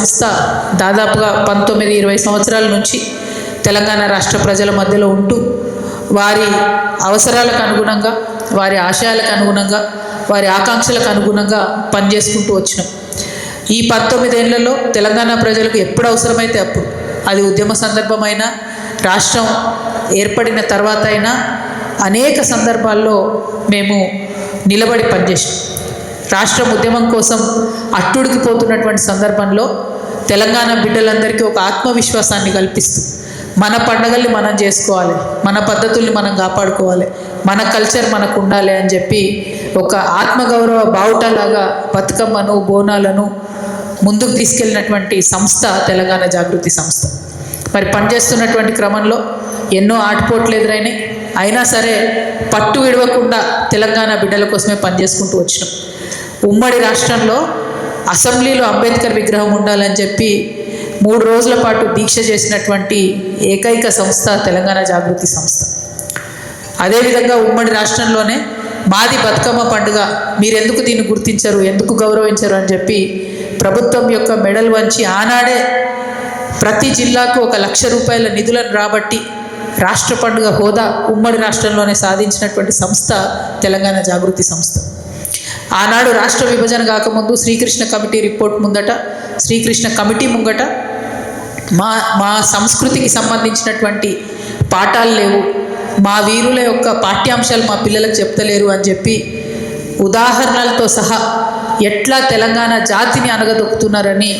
సంస్థ దాదాపుగా 19-20 సంవత్సరాల నుంచి తెలంగాణ రాష్ట్ర ప్రజల మధ్యలో ఉంటూ వారి అవసరాలకు అనుగుణంగా, వారి ఆశయాలకు అనుగుణంగా, వారి ఆకాంక్షలకు అనుగుణంగా పనిచేసుకుంటూ వచ్చినాం. ఈ 19 ఏళ్లలో తెలంగాణ ప్రజలకు ఎప్పుడు అవసరమైతే అప్పుడు, అది ఉద్యమ సందర్భమైనా, రాష్ట్రం ఏర్పడిన తర్వాత అయినా అనేక సందర్భాల్లో మేము నిలబడి పనిచేసాం. రాష్ట్రం ఉద్యమం కోసం అట్టుడికిపోతున్నటువంటి సందర్భంలో తెలంగాణ బిడ్డలందరికీ ఒక ఆత్మవిశ్వాసాన్ని కల్పిస్తూ మన పండుగల్ని మనం చేసుకోవాలి, మన పద్ధతుల్ని మనం కాపాడుకోవాలి, మన కల్చర్ మనకు ఉండాలి అని చెప్పి ఒక ఆత్మగౌరవ బావుటలాగా బతుకమ్మను, బోనాలను ముందుకు తీసుకెళ్ళినటువంటి సంస్థ తెలంగాణ జాగృతి సంస్థ. మరి పనిచేస్తున్నటువంటి క్రమంలో ఎన్నో ఆటుపోట్లు ఎదురైనాయి. అయినా సరే పట్టు విడవకుండా తెలంగాణ బిడ్డల కోసమే పనిచేసుకుంటూ వచ్చినాం. ఉమ్మడి రాష్ట్రంలో అసెంబ్లీలో అంబేద్కర్ విగ్రహం ఉండాలని చెప్పి 3 రోజుల పాటు దీక్ష చేసినటువంటి ఏకైక సంస్థ తెలంగాణ జాగృతి సంస్థ. అదేవిధంగా ఉమ్మడి రాష్ట్రంలోనే మాది బతుకమ్మ పండుగ, మీరెందుకు దీన్ని గుర్తించరు, ఎందుకు గౌరవించరు అని చెప్పి ప్రభుత్వం యొక్క మెడల్ వంచి ఆనాడే ప్రతి జిల్లాకు 1 లక్ష రూపాయల నిధులను రాబట్టి రాష్ట్ర పండుగ హోదా ఉమ్మడి రాష్ట్రంలోనే సాధించినటువంటి సంస్థ తెలంగాణ జాగృతి సంస్థ. ఆనాడు రాష్ట్ర విభజన కాకముందు శ్రీకృష్ణ కమిటీ రిపోర్ట్ ముందట, శ్రీకృష్ణ కమిటీ ముంగట మా సంస్కృతికి సంబంధించినటువంటి పాఠాలు లేవు, మా వీరుల యొక్క పాఠ్యాంశాలు మా పిల్లలకు చెప్తలేరు అని చెప్పి ఉదాహరణలతో సహా ఎట్లా తెలంగాణ జాతిని అనగదొక్కుతున్నారని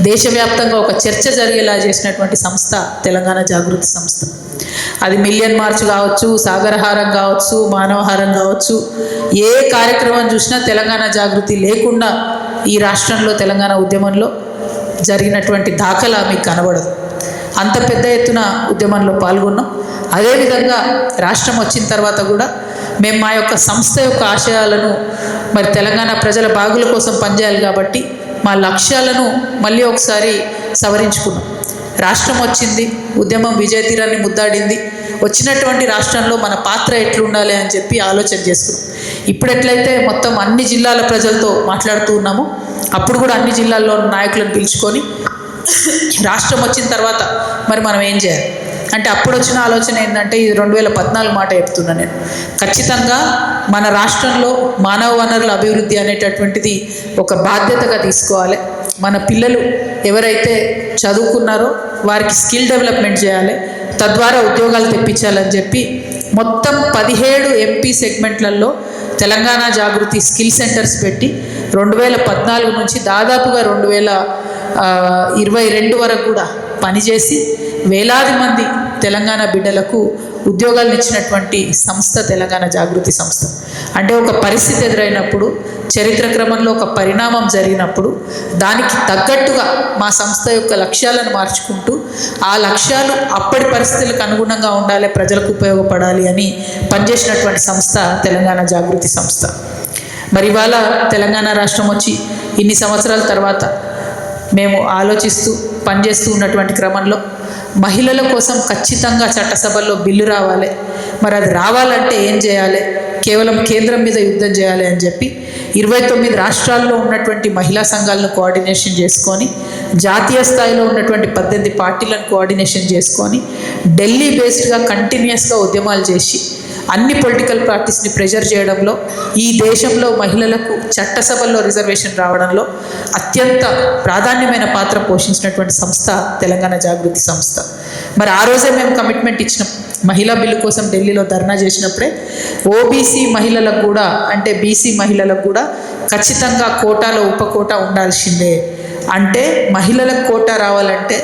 దేశవ్యాప్తంగా ఒక చర్చ జరిగేలా చేసినటువంటి సంస్థ తెలంగాణ జాగృతి సంస్థ. అది మిలియన్ మార్చ్ కావచ్చు, సాగరహారం కావచ్చు, మానవహారం కావచ్చు, ఏ కార్యక్రమం చూసినా తెలంగాణ జాగృతి లేకుండా ఈ రాష్ట్రంలో తెలంగాణ ఉద్యమంలో జరిగినటువంటి దాఖలా మీకు కనబడదు. అంత పెద్ద ఎత్తున ఉద్యమంలో పాల్గొన్నాం. అదేవిధంగా రాష్ట్రం వచ్చిన తర్వాత కూడా మేము మా యొక్క సంస్థ యొక్క ఆశయాలను, మరి తెలంగాణ ప్రజల బాగుల కోసం పనిచేయాలి కాబట్టి మా లక్ష్యాలను మళ్ళీ ఒకసారి సవరించుకున్నాం. రాష్ట్రం వచ్చింది, ఉద్యమం విజయతీరాన్ని ముద్దాడింది. వచ్చినటువంటి రాష్ట్రంలో మన పాత్ర ఎట్లుండాలి అని చెప్పి ఆలోచన చేసుకున్నాం. ఇప్పుడు ఎట్లయితే మొత్తం అన్ని జిల్లాల ప్రజలతో మాట్లాడుతూ ఉన్నామో, అప్పుడు కూడా అన్ని జిల్లాల్లో నాయకులను పిలుచుకొని రాష్ట్రం వచ్చిన తర్వాత మరి మనం ఏం చేయాలి అంటే, అప్పుడు వచ్చిన ఆలోచన ఏంటంటే, ఇది 2014 మాట చెప్తున్నా నేను. ఖచ్చితంగా మన రాష్ట్రంలో మానవ వనరుల అభివృద్ధి అనేటటువంటిది ఒక బాధ్యతగా తీసుకోవాలి. మన పిల్లలు ఎవరైతే చదువుకున్నారో వారికి స్కిల్ డెవలప్మెంట్ చేయాలి, తద్వారా ఉద్యోగాలు తెప్పించాలని చెప్పి మొత్తం 17 ఎంపీ సెగ్మెంట్లలో తెలంగాణ జాగృతి స్కిల్ సెంటర్స్ పెట్టి 2014 నుంచి దాదాపుగా 2022 వరకు కూడా పనిచేసి వేలాది మంది తెలంగాణ బిడ్డలకు ఉద్యోగాలను ఇచ్చినటువంటి సంస్థ తెలంగాణ జాగృతి సంస్థ. అంటే ఒక పరిస్థితి ఎదురైనప్పుడు, చరిత్ర క్రమంలో ఒక పరిణామం జరిగినప్పుడు దానికి తగ్గట్టుగా మా సంస్థ యొక్క లక్ష్యాలను మార్చుకుంటూ, ఆ లక్ష్యాలు అప్పటి పరిస్థితులకు అనుగుణంగా ఉండాలి, ప్రజలకు ఉపయోగపడాలి అని పనిచేసినటువంటి సంస్థ తెలంగాణ జాగృతి సంస్థ. మరి ఇవాళ తెలంగాణ రాష్ట్రం వచ్చి ఇన్ని సంవత్సరాల తర్వాత మేము ఆలోచిస్తూ పనిచేస్తూ ఉన్నటువంటి క్రమంలో మహిళల కోసం ఖచ్చితంగా చట్టసభల్లో బిల్లు రావాలి. మరి అది రావాలంటే ఏం చేయాలి? కేవలం కేంద్రం మీద యుద్ధం చేయాలి అని చెప్పి 29 రాష్ట్రాల్లో ఉన్నటువంటి మహిళా సంఘాలను కోఆర్డినేషన్ చేసుకొని, జాతీయ స్థాయిలో ఉన్నటువంటి 18 పార్టీలను కోఆర్డినేషన్ చేసుకొని, ఢిల్లీ బేస్డ్గా కంటిన్యూస్గా ఉద్యమాలు చేసి అన్ని పొలిటికల్ పార్టీస్ని ప్రెజర్ చేయడంలో, ఈ దేశంలో మహిళలకు చట్టసభల్లో రిజర్వేషన్ రావడంలో అత్యంత ప్రాధాన్యమైన పాత్ర పోషించినటువంటి సంస్థ తెలంగాణ జాగృతి సంస్థ. మరి ఆ రోజే మేము కమిట్మెంట్ ఇచ్చినాం. మహిళా బిల్లు కోసం ఢిల్లీలో ధర్నా చేసినప్పుడే ఓబీసీ మహిళలకు కూడా, అంటే బీసీ మహిళలకు కూడా ఖచ్చితంగా కోటాలో ఉపకోటా ఉండాల్సిందే. అంటే మహిళలకు కోటా రావాలంటే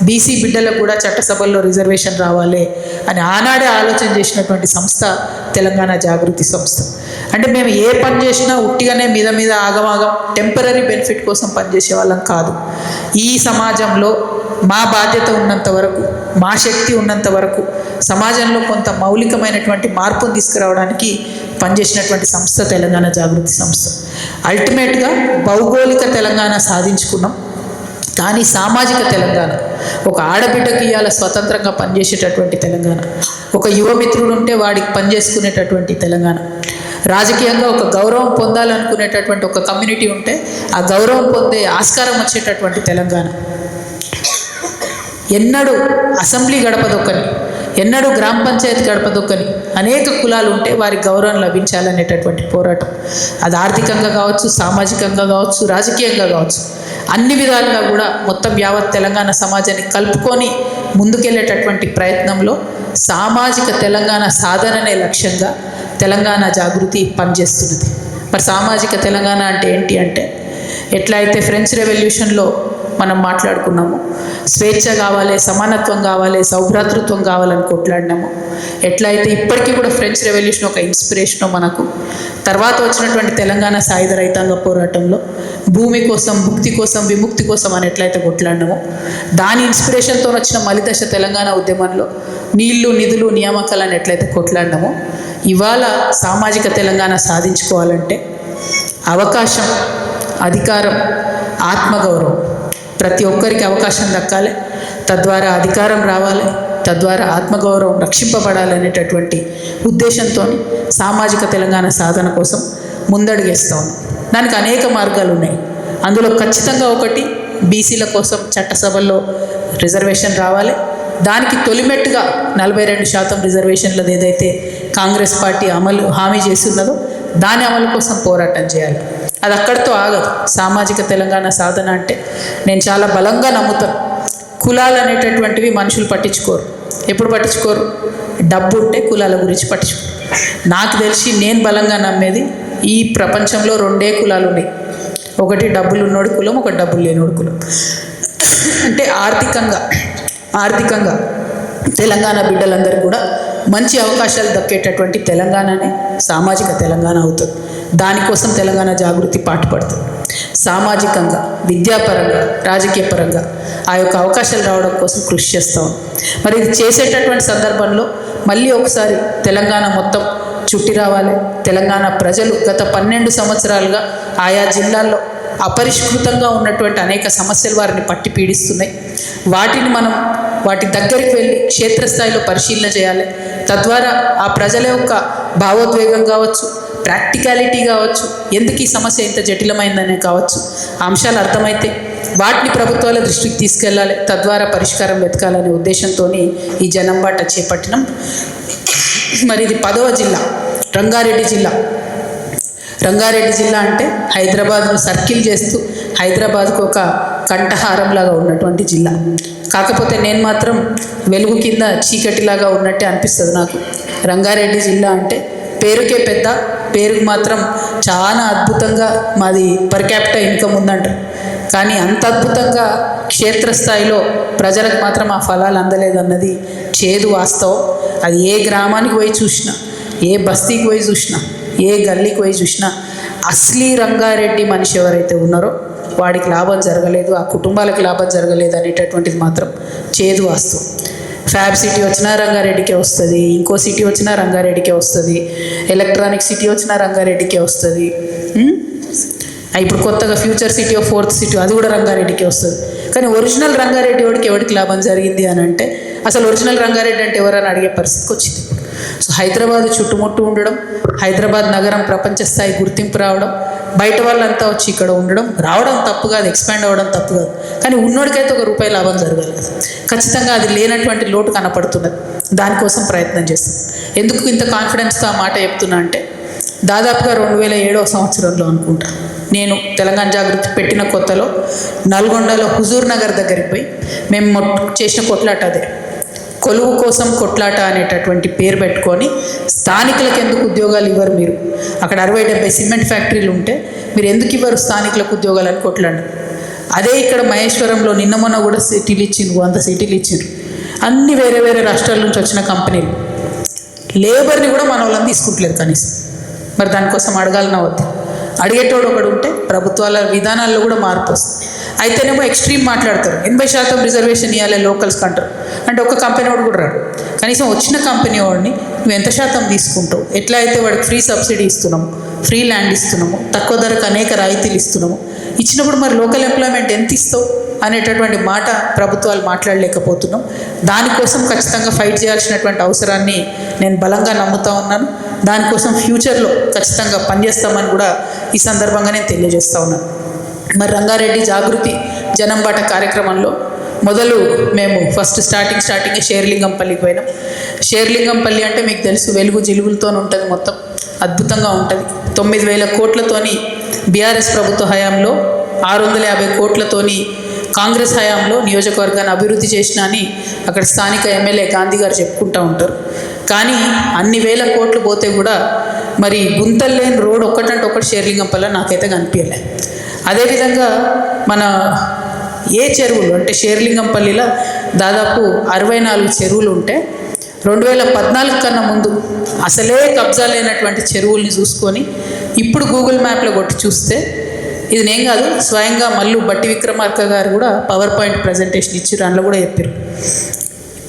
బీసీ బిడ్డలకు కూడా చట్టసభల్లో రిజర్వేషన్ రావాలి అని ఆనాడే ఆలోచన చేసినటువంటి సంస్థ తెలంగాణ జాగృతి సంస్థ. అంటే మేము ఏ పని చేసినా ఉట్టిగానే మీద ఆగమాగం టెంపరీ బెనిఫిట్ కోసం పనిచేసే వాళ్ళం కాదు. ఈ సమాజంలో మా బాధ్యత ఉన్నంత వరకు, మా శక్తి ఉన్నంత వరకు సమాజంలో కొంత మౌలికమైనటువంటి మార్పును తీసుకురావడానికి పనిచేసినటువంటి సంస్థ తెలంగాణ జాగృతి సంస్థ. అల్టిమేట్గా భౌగోళిక తెలంగాణ సాధించుకున్నాం, కానీ సామాజిక తెలంగాణ, ఒక ఆడబిడ్డకి ఇవాళ స్వతంత్రంగా పనిచేసేటటువంటి తెలంగాణ, ఒక యువమిత్రుడు ఉంటే వాడికి పనిచేసుకునేటటువంటి తెలంగాణ, రాజకీయంగా ఒక గౌరవం పొందాలనుకునేటటువంటి ఒక కమ్యూనిటీ ఉంటే ఆ గౌరవం పొందే ఆస్కారం వచ్చేటటువంటి తెలంగాణ. ఎన్నడూ అసెంబ్లీ గడప దొక్కని, ఎన్నడూ గ్రామ పంచాయతీ గడప దొక్కని అనేక కులాలు ఉంటే వారికి గౌరవం లభించాలనేటటువంటి పోరాటం. అది ఆర్థికంగా కావచ్చు, సామాజికంగా కావచ్చు, రాజకీయంగా కావచ్చు, అన్ని విధాలుగా కూడా మొత్తం యావత్ తెలంగాణ సమాజాన్ని కలుపుకొని ముందుకెళ్ళేటటువంటి ప్రయత్నంలో సామాజిక తెలంగాణ సాధననే లక్ష్యంగా తెలంగాణ జాగృతి పనిచేస్తున్నది. మరి సామాజిక తెలంగాణ అంటే ఏంటి అంటే, ఎట్లా అయితే ఫ్రెంచ్ రెవల్యూషన్లో మనం మాట్లాడుకున్నాము, స్వేచ్ఛ కావాలి, సమానత్వం కావాలి, సౌభ్రాతృత్వం కావాలని కొట్లాడినాము, ఎట్లయితే ఇప్పటికీ కూడా ఫ్రెంచ్ రెవల్యూషన్ ఒక ఇన్స్పిరేషను మనకు. తర్వాత వచ్చినటువంటి తెలంగాణ సాయుధ రైతాంగ పోరాటంలో భూమి కోసం, భుక్తి కోసం, విముక్తి కోసం అని ఎట్లయితే కొట్లాడినామో, దాని ఇన్స్పిరేషన్తో వచ్చిన మలిదశ తెలంగాణ ఉద్యమంలో నీళ్లు, నిధులు, నియామకాలను ఎట్లయితే కొట్లాడినామో, ఇవాళ సామాజిక తెలంగాణ సాధించుకోవాలంటే అవకాశం, అధికారం, ఆత్మగౌరవం, ప్రతి ఒక్కరికి అవకాశం దక్కాలి, తద్వారా అధికారం రావాలి, తద్వారా ఆత్మగౌరవం రక్షింపబడాలనేటటువంటి ఉద్దేశంతో సామాజిక తెలంగాణ సాధన కోసం ముందడుగేస్తాం. దానికి అనేక మార్గాలు ఉన్నాయి. అందులో ఖచ్చితంగా ఒకటి, బీసీల కోసం చట్టసభల్లో రిజర్వేషన్ రావాలి. దానికి తొలిమెట్టుగా 42% రిజర్వేషన్లది ఏదైతే కాంగ్రెస్ పార్టీ హామీ చేస్తున్నదో దాని అమలు కోసం పోరాటం చేయాలి. అది అక్కడితో ఆగదు. సామాజిక తెలంగాణ సాధన అంటే నేను చాలా బలంగా నమ్ముతాను, కులాలు అనేటటువంటివి మనుషులు పట్టించుకోరు. ఎప్పుడు పట్టించుకోరు? డబ్బు ఉంటే కులాల గురించి పట్టించుకోరు. నాకు తెలిసి నేను బలంగా నమ్మేది, ఈ ప్రపంచంలో 2 కులాలు ఉన్నాయి. ఒకటి డబ్బులు ఉన్నోడి కులం, ఒకటి డబ్బులు లేనోడి కులం. అంటే ఆర్థికంగా తెలంగాణ బిడ్డలందరూ కూడా మంచి అవకాశాలు దక్కేటటువంటి తెలంగాణనే సామాజిక తెలంగాణ అవుతుంది. దానికోసం తెలంగాణ జాగృతి పాటుపడుతుంది. సామాజికంగా, విద్యాపరంగా, రాజకీయ పరంగా ఆ యొక్క అవకాశాలు రావడం కోసం కృషి చేస్తాం. మరి ఇది చేసేటటువంటి సందర్భంలో మళ్ళీ ఒకసారి తెలంగాణ మొత్తం చుట్టి రావాలి. తెలంగాణ ప్రజలు గత 12 సంవత్సరాలుగా ఆయా జిల్లాల్లో అపరిష్కృతంగా ఉన్నటువంటి అనేక సమస్యలు వారిని పట్టి పీడిస్తున్నాయి. వాటిని మనం వాటి దగ్గరికి వెళ్ళి క్షేత్రస్థాయిలో పరిశీలన చేయాలి. తద్వారా ఆ ప్రజల యొక్క భావోద్వేగం కావచ్చు, ప్రాక్టికాలిటీ కావచ్చు, ఎందుకు ఈ సమస్య ఇంత జటిలమైందనే కావచ్చు, ఆ అంశాలు అర్థమైతే వాటిని ప్రభుత్వాల దృష్టికి తీసుకెళ్ళాలి. తద్వారా పరిష్కారం వెతకాలనే ఉద్దేశంతో ఈ జనంబాట చేపట్టినాం. మరి ఇది 10వ జిల్లా, రంగారెడ్డి జిల్లా. రంగారెడ్డి జిల్లా అంటే హైదరాబాద్ను సర్కిల్ చేస్తూ హైదరాబాద్కు ఒక కంఠహారంలాగా ఉన్నటువంటి జిల్లా. కాకపోతే నేను మాత్రం వెలుగు కింద చీకటిలాగా ఉన్నట్టే అనిపిస్తుంది నాకు. రంగారెడ్డి జిల్లా అంటే పేరుకే పెద్ద, పేరుకు మాత్రం చాలా అద్భుతంగా మాది పర్ క్యాపిటల్ ఇన్కమ్ ఉందంటారు. కానీ అంత అద్భుతంగా క్షేత్రస్థాయిలో ప్రజలకు మాత్రం ఆ ఫలాలు అందలేదన్నది చేదు వాస్తవం. అది ఏ గ్రామానికి పోయి చూసినా, ఏ బస్తీకి పోయి చూసినా, ఏ గల్లీకి పోయి చూసినా అసలీ రంగారెడ్డి మనిషి ఎవరైతే ఉన్నారో వాడికి లాభం జరగలేదు, ఆ కుటుంబాలకు లాభం జరగలేదు అనేటటువంటిది మాత్రం చేదు వాస్తవం. ఫ్యాబ్ సిటీ వచ్చినా రంగారెడ్డికే వస్తుంది, ఇంకో సిటీ వచ్చినా రంగారెడ్డికే వస్తుంది, ఎలక్ట్రానిక్ సిటీ వచ్చినా రంగారెడ్డికే వస్తుంది. ఇప్పుడు కొత్తగా ఫ్యూచర్ సిటీ, 4th సిటీ, అది కూడా రంగారెడ్డికే వస్తుంది. కానీ ఒరిజినల్ రంగారెడ్డి వాడికి ఎవరికి లాభం జరిగింది అని అంటే అసలు ఒరిజినల్ రంగారెడ్డి అంటే ఎవరని అడిగే పరిస్థితికి వచ్చింది. సో హైదరాబాద్ చుట్టుముట్టు ఉండడం, హైదరాబాద్ నగరం ప్రపంచ స్థాయి గుర్తింపు రావడం, బయట వాళ్ళంతా వచ్చి ఇక్కడ ఉండడం, రావడం తప్పు కాదు, ఎక్స్పాండ్ అవ్వడం తప్పు కాదు. కానీ ఉన్నోడికైతే ₹1 లాభం జరగాలి. ఖచ్చితంగా అది లేనటువంటి లోటు కనపడుతున్నది. దానికోసం ప్రయత్నం చేస్తాం. ఎందుకు ఇంత కాన్ఫిడెన్స్తో ఆ మాట చెప్తున్నా అంటే, దాదాపుగా 2007వ సంవత్సరంలో అనుకుంటా నేను తెలంగాణ జాగృతి పెట్టిన కొత్తలో నల్గొండలో హుజూర్ నగర్ దగ్గరికి పోయి మేము చేసిన కొట్లాట అదే. కొలువు కోసం కొట్లాట అనేటటువంటి పేరు పెట్టుకొని స్థానికులకు ఎందుకు ఉద్యోగాలు ఇవ్వరు మీరు, అక్కడ 60-70 సిమెంట్ ఫ్యాక్టరీలు ఉంటే మీరు ఎందుకు ఇవ్వరు స్థానికులకు ఉద్యోగాలు అని కొట్లాడు. అదే ఇక్కడ మహేశ్వరంలో నిన్న మొన్న కూడా సిటీలు ఇచ్చిండ్రు, 100 సిటీలు ఇచ్చిండ్రు. అన్ని వేరే వేరే రాష్ట్రాల నుంచి వచ్చిన కంపెనీలు లేబర్ని కూడా మన వాళ్ళని తీసుకుంటలేదు కనీసం. మరి దానికోసం అడగాలన్నా వద్దు. అడిగేటోడు ఒకడు ఉంటే ప్రభుత్వాల విధానాల్లో కూడా మార్పు వస్తుంది. అయితేనేమో ఎక్స్ట్రీమ్ మాట్లాడతారు, 80% రిజర్వేషన్ ఇవ్వాలి లోకల్స్కి అంటారు. అంటే ఒక కంపెనీ వాడు కూడా రాడు. కనీసం వచ్చిన కంపెనీ వాడిని నువ్వు ఎంత శాతం తీసుకుంటావు, ఎట్లా అయితే వాడికి ఫ్రీ సబ్సిడీ ఇస్తున్నాము, ఫ్రీ ల్యాండ్ ఇస్తున్నాము, తక్కువ ధరకు అనేక రాయితీలు ఇస్తున్నాము, ఇచ్చినప్పుడు మరి లోకల్ ఎంప్లాయ్మెంట్ ఎంత ఇస్తావు, అనేటటువంటి మాట ప్రభుత్వాలు మాట్లాడలేకపోతున్నాం. దానికోసం ఖచ్చితంగా ఫైట్ చేయాల్సినటువంటి అవసరాన్ని నేను బలంగా నమ్ముతా ఉన్నాను. దానికోసం ఫ్యూచర్లో ఖచ్చితంగా పనిచేస్తామని కూడా ఈ సందర్భంగా నేను తెలియజేస్తూ ఉన్నాను. మరి రంగారెడ్డి జాగృతి జనంబాట కార్యక్రమంలో మొదలు మేము ఫస్ట్ స్టార్టింగ్ షేర్లింగంపల్లికి పోయినాం. షేర్లింగంపల్లి అంటే మీకు తెలుసు, వెలుగు జిలుగులతో ఉంటుంది, మొత్తం అద్భుతంగా ఉంటుంది. 9,000 కోట్లతోని బీఆర్ఎస్ ప్రభుత్వ హయాంలో, 650 కోట్లతోని కాంగ్రెస్ హయాంలో నియోజకవర్గాన్ని అభివృద్ధి చేసినా అని అక్కడ స్థానిక ఎమ్మెల్యే గాంధీ గారు చెప్పుకుంటూ ఉంటారు. కానీ అన్ని వేల కోట్లు పోతే కూడా మరి గుంతలు లేని రోడ్ ఒక్కటంటే ఒకటి షేర్లింగంపల్లి నాకైతే కనిపించలే. అదేవిధంగా మన ఏ చెరువులు అంటే షేర్లింగంపల్లిలో దాదాపు 64 చెరువులు ఉంటే 2014 కన్నా ముందు అసలే కబ్జా లేనటువంటి చెరువుల్ని చూసుకొని ఇప్పుడు గూగుల్ మ్యాప్లో కొట్టి చూస్తే ఇది నేను కాదు, స్వయంగా మల్లు బట్టి విక్రమార్క గారు కూడా పవర్ పాయింట్ ప్రజెంటేషన్ ఇచ్చారు. అందులో కూడా చెప్పారు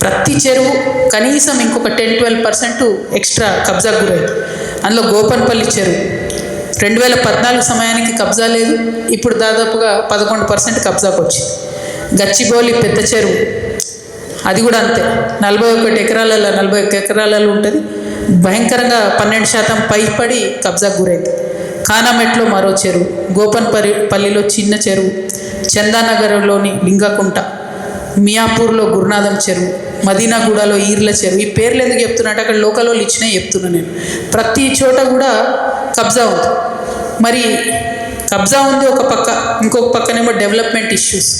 ప్రతి చెరువు కనీసం ఇంకొక 10-12% ఎక్స్ట్రా కబ్జాకు గురైంది. అందులో గోపన్పల్లి చెరువు 2014 సమయానికి కబ్జా లేదు, ఇప్పుడు దాదాపుగా 11% కబ్జాకు వచ్చింది. గచ్చిబౌలి పెద్ద చెరువు అది కూడా అంతే, 41 ఎకరాలలో ఉంటుంది. భయంకరంగా 12% పైపడి కబ్జాకు గురైంది. కానామెట్లో మరో చెరువు, గోపన్పల్లిలో చిన్న చెరువు, చందానగర్లోని లింగకుంట, మియాపూర్లో గురునాథం చెరువు, మదీనాగూడలో ఈర్ల చెరువు. ఈ పేర్లు ఎందుకు చెప్తున్నట్టు అక్కడ లోకల్ వాళ్ళు ఇచ్చినాయి చెప్తున్నాను నేను. ప్రతి చోట కూడా కబ్జా ఉంది. మరి కబ్జా ఉంది ఒక పక్క, ఇంకొక పక్కనేమో డెవలప్మెంట్ ఇష్యూస్.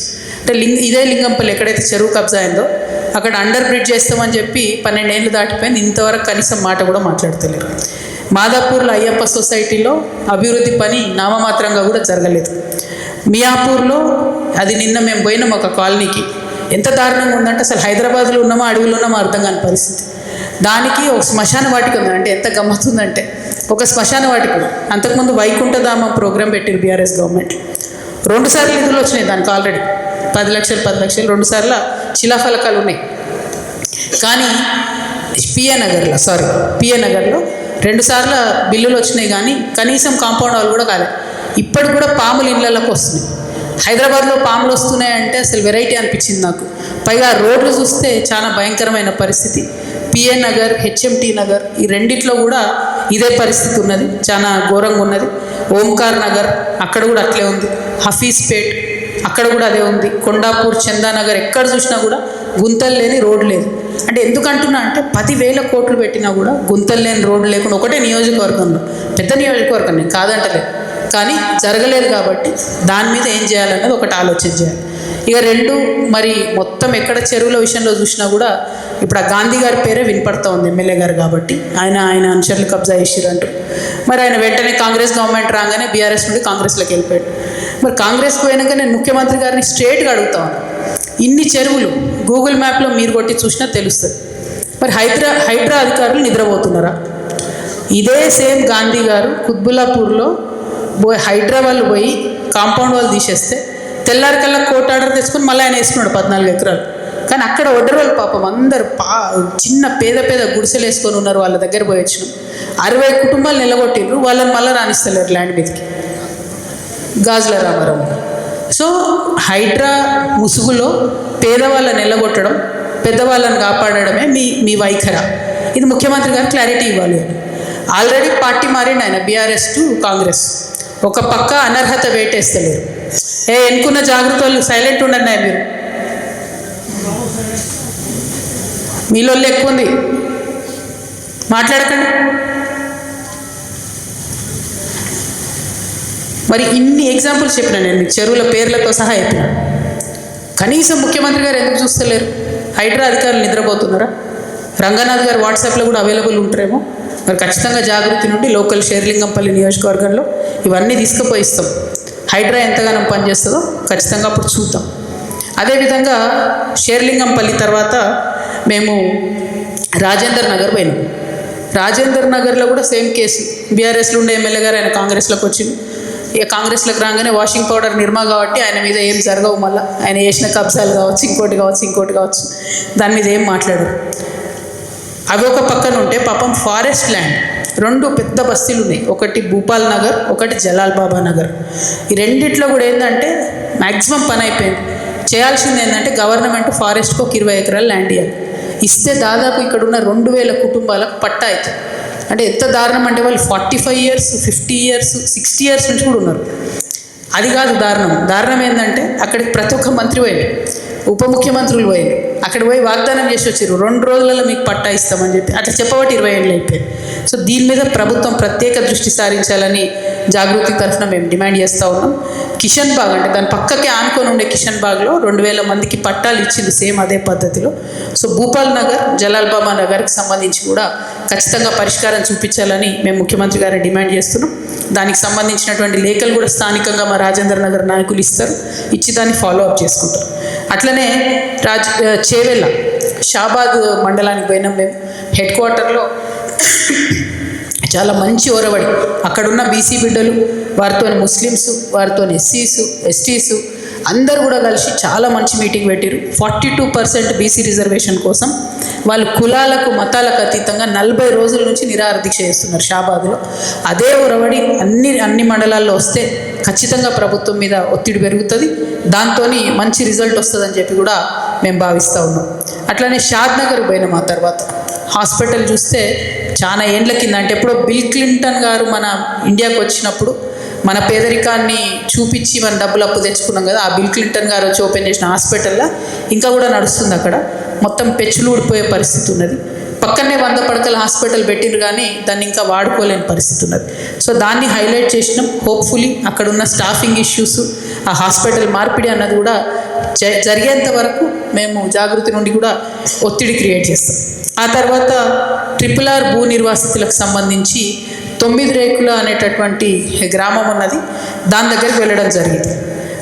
అంటే ఇదే లింగంపల్లి ఎక్కడైతే చెరువు కబ్జా అయిందో అక్కడ అండర్ బ్రిడ్జ్ చేస్తామని చెప్పి 12 ఏళ్ళు దాటిపోయింది, ఇంతవరకు కనీసం మాట కూడా మాట్లాడతలేరు. మాదాపూర్లో అయ్యప్ప సొసైటీలో అభివృద్ధి పని నామమాత్రంగా కూడా జరగలేదు. మియాపూర్లో అది నిన్న మేము పోయినాం ఒక కాలనీకి, ఎంత దారుణంగా ఉందంటే అసలు హైదరాబాద్లో ఉన్నామో అడవిలో ఉన్నామో అర్థం కాని పరిస్థితి. దానికి ఒక శ్మశాన వాటిక ఉంది. అంటే ఎంత గమ్మత్తుందంటే ఒక శ్మశాన వాటిక. అంతకుముందు వైకుంఠధామం ప్రోగ్రాం పెట్టారు బీఆర్ఎస్ గవర్నమెంట్. 2 సార్లు నిధులు వచ్చినాయి దానికి, ఆల్రెడీ 10 లక్షలు 2 సార్లు శిలాఫలకాలు ఉన్నాయి. కానీ పిఏ నగర్లో 2 సార్లు బిల్లులు వచ్చినాయి, కానీ కనీసం కాంపౌండ్ వాళ్ళు కూడా కాలేదు. ఇప్పటికి కూడా పాములు ఇళ్ళకి వస్తున్నాయి. హైదరాబాద్లో పాములు వస్తున్నాయంటే అసలు వెరైటీ అనిపించింది నాకు. పైగా రోడ్లు చూస్తే చాలా భయంకరమైన పరిస్థితి. పిఏ నగర్, హెచ్ఎంటీ నగర్ ఈ రెండిట్లో కూడా ఇదే పరిస్థితి ఉన్నది, చాలా ఘోరంగా ఉన్నది. ఓంకార్ నగర్ అక్కడ కూడా అట్లే ఉంది. హఫీజ్పేట్ అక్కడ కూడా అదే ఉంది. కొండాపూర్, చందానగర్ ఎక్కడ చూసినా కూడా గుంతలు లేని రోడ్డు లేదు. అంటే ఎందుకంటున్నా అంటే 10,000 కోట్లు పెట్టినా కూడా గుంతలు లేని రోడ్డు లేకుండా ఒకటే నియోజకవర్గంలో, పెద్ద నియోజకవర్గం నేను కాదంటలేదు, కానీ జరగలేదు. కాబట్టి దాని మీద ఏం చేయాలన్నది ఒకటి ఆలోచన చేయాలి. ఇక 2 మరి మొత్తం ఎక్కడ చెరువుల విషయంలో చూసినా కూడా ఇప్పుడు ఆ గాంధీ గారి పేరే వినపడతా ఉంది, ఎమ్మెల్యే గారు కాబట్టి. ఆయన అనుచరులు కబ్జా చేసిరంటూ మరి ఆయన వెంటనే కాంగ్రెస్ గవర్నమెంట్ రాగానే బీఆర్ఎస్ నుండి కాంగ్రెస్లోకి వెళ్ళిపోయాడు. మరి కాంగ్రెస్కి పోయినాక నేను ముఖ్యమంత్రి గారిని స్ట్రేట్గా అడుగుతా ఉన్నాను, ఇన్ని చెరువులు గూగుల్ మ్యాప్లో మీరు కొట్టి చూసినా తెలుస్తుంది. మరి హైడ్రా అధికారులు నిద్రపోతున్నారా? ఇదే సేమ్ గాంధీ గారు కుత్బుల్లాపూర్లో హైడ్రా వాళ్ళు పోయి కాంపౌండ్ వాళ్ళు తీసేస్తే తెల్లారికల్లా కోర్టు ఆర్డర్ తెచ్చుకొని మళ్ళీ ఆయన వేసుకున్నాడు 14 ఎకరాలు. కానీ అక్కడ ఒడ్డరోళ్ళు పాపం అందరు చిన్న పేద గుడిసెలు వేసుకొని ఉన్నారు. వాళ్ళ దగ్గర పోయి వచ్చినాం, 60 కుటుంబాలు నిలగొట్టిండ్రు, వాళ్ళని మళ్ళీ రాణిస్తలేరు ల్యాండ్ మీదకి, గాజుల రామారావు. సో హైడ్రా ముసుగులో పేదవాళ్ళని నిలగొట్టడం, పెద్దవాళ్ళని కాపాడడమే మీ వైఖరి. ఇది ముఖ్యమంత్రి గారు క్లారిటీ ఇవ్వాలి. ఆల్రెడీ పార్టీ మారిండు ఆయన, బీఆర్ఎస్ టు కాంగ్రెస్. ఒక పక్క అనర్హత వేటేస్తలేరు. ఎన్నుకున్న జాగ్రత్త వాళ్ళు సైలెంట్ ఉండండి. మీరు మీలో ఎక్కువ ఉంది, మాట్లాడకండి. మరి ఇన్ని ఎగ్జాంపుల్స్ చెప్పినా నేను మీకు, చెరువుల పేర్లతో సహా చెప్పిన. కనీసం ముఖ్యమంత్రి గారు ఎందుకు చూస్తలేరు? హైడ్రా అధికారులు నిద్రపోతున్నారా? రంగనాథ్ గారు వాట్సాప్లో కూడా అవైలబుల్ ఉంటారేమో. మరి ఖచ్చితంగా జాగృతి నుండి లోకల్ షేర్లింగంపల్లి నియోజకవర్గంలో ఇవన్నీ తీసుకుపోయిస్తాం. హైడ్రా ఎంతగానో పనిచేస్తుందో ఖచ్చితంగా అప్పుడు చూద్దాం. అదేవిధంగా షేర్లింగంపల్లి తర్వాత మేము రాజేందర్ నగర్ పోయినాం. రాజేందర్ నగర్లో కూడా సేమ్ కేసు. బీఆర్ఎస్లో ఉండే ఎమ్మెల్యే గారు ఆయన కాంగ్రెస్లోకి వచ్చింది. ఇక కాంగ్రెస్లోకి రాగానే వాషింగ్ పౌడర్ నిర్మా కాబట్టి ఆయన మీద ఏం జరగవు. మళ్ళీ ఆయన చేసిన కబ్జాలు కావచ్చు, ఇంకోటి కావచ్చు, దాని మీద ఏం మాట్లాడరు. అవి ఒక పక్కన ఉంటే పాపం ఫారెస్ట్ ల్యాండ్ 2 పెద్ద బస్తీలు ఉన్నాయి. ఒకటి భూపాల్ నగర్, ఒకటి జలాల్ బాబా నగర్. ఈ రెండిట్లో కూడా ఏంటంటే మ్యాక్సిమం పని అయిపోయింది. చేయాల్సింది ఏంటంటే గవర్నమెంట్ ఫారెస్ట్కి ఒక 20 ఎకరాలు ల్యాండ్ ఇవ్వాలి. ఇస్తే దాదాపు ఇక్కడ ఉన్న 2000 కుటుంబాలకు పట్టా అవుతుంది. అంటే ఎంత దారుణం అంటే వాళ్ళు 45 years 50 years 60 years నుంచి కూడా ఉన్నారు. అది కాదు దారుణం ఏంటంటే అక్కడికి ప్రతి ఒక్క మంత్రి పోయింది, ఉప ముఖ్యమంత్రులు పోయింది, అక్కడ పోయి వాగ్దానం చేసి వచ్చారు 2 రోజులలో మీకు పట్టా ఇస్తామని చెప్పి. అట్లా చెప్పబట్టి 20 ఏళ్ళు అయిపోయాయి. సో దీని మీద ప్రభుత్వం ప్రత్యేక దృష్టి సారించాలని జాగృతి తరఫున మేము డిమాండ్ చేస్తూ ఉన్నాం. కిషన్ బాగ్ అంటే దాని పక్కకే ఆనుకొని ఉండే కిషన్ బాగ్లో 2000 మందికి పట్టాలు ఇచ్చింది సేమ్ అదే పద్ధతిలో. సో భూపాల్ నగర్ జలాల్బామా నగర్కి సంబంధించి కూడా ఖచ్చితంగా పరిష్కారం చూపించాలని మేము ముఖ్యమంత్రి గారిని డిమాండ్ చేస్తున్నాం. దానికి సంబంధించినటువంటి లేఖలు కూడా స్థానికంగా మా రాజేంద్ర నగర్ నాయకులు ఇస్తారు, ఇచ్చి దాన్ని ఫాలో అప్ చేసుకుంటారు. అట్లనే చేవెళ్ళ షాబాద్ మండలానికి పోయినాం మేము. హెడ్ క్వార్టర్లో చాలా మంచి ఓరవడి, అక్కడున్న బీసీ బిడ్డలు, వారితో ముస్లిమ్స్, వారితో ఎస్సీస్ ఎస్టీస్ అందరూ కూడా కలిసి చాలా మంచి మీటింగ్ పెట్టారు. 42% బీసీ రిజర్వేషన్ కోసం వాళ్ళు కులాలకు మతాలకు అతీతంగా 40 రోజుల నుంచి నిరాహార దీక్ష చేస్తున్నారు షాబాద్లో. అదే ఒరవడి అన్ని మండలాల్లో వస్తే ఖచ్చితంగా ప్రభుత్వం మీద ఒత్తిడి పెరుగుతుంది, దాంతో మంచి రిజల్ట్ వస్తుందని చెప్పి కూడా మేము భావిస్తూ ఉన్నాం. అట్లానే షాద్ నగర్ పోయినాం. ఆ తర్వాత హాస్పిటల్ చూస్తే చాలా ఏండ్ల కింద, అంటే ఎప్పుడో బిల్ క్లింటన్ గారు మన ఇండియాకి వచ్చినప్పుడు మన పేదరికాన్ని చూపించి మన డబ్బులు అప్పు తెచ్చుకున్నాం కదా, ఆ బిల్ క్లింటన్ గారు వచ్చి ఓపెన్ చేసిన హాస్పిటల్లో ఇంకా కూడా నడుస్తుంది. అక్కడ మొత్తం పెచ్చులు ఊడిపోయే పరిస్థితి ఉన్నది. పక్కనే 100 పడకల హాస్పిటల్ పెట్టిండ్రు కానీ దాన్ని ఇంకా వాడుకోలేని పరిస్థితి ఉన్నది. సో దాన్ని హైలైట్ చేసినాం. హోప్ఫుల్లీ అక్కడున్న స్టాఫింగ్ ఇష్యూస్, ఆ హాస్పిటల్ మార్పిడి అన్నది కూడా జరిగేంత వరకు మేము జాగృతి నుండి కూడా ఒత్తిడి క్రియేట్ చేస్తాం. ఆ తర్వాత RRR భూ నిర్వాసితులకు సంబంధించి 9 రేకుల అనేటటువంటి గ్రామం ఉన్నది, దాని దగ్గరికి వెళ్ళడం జరిగింది.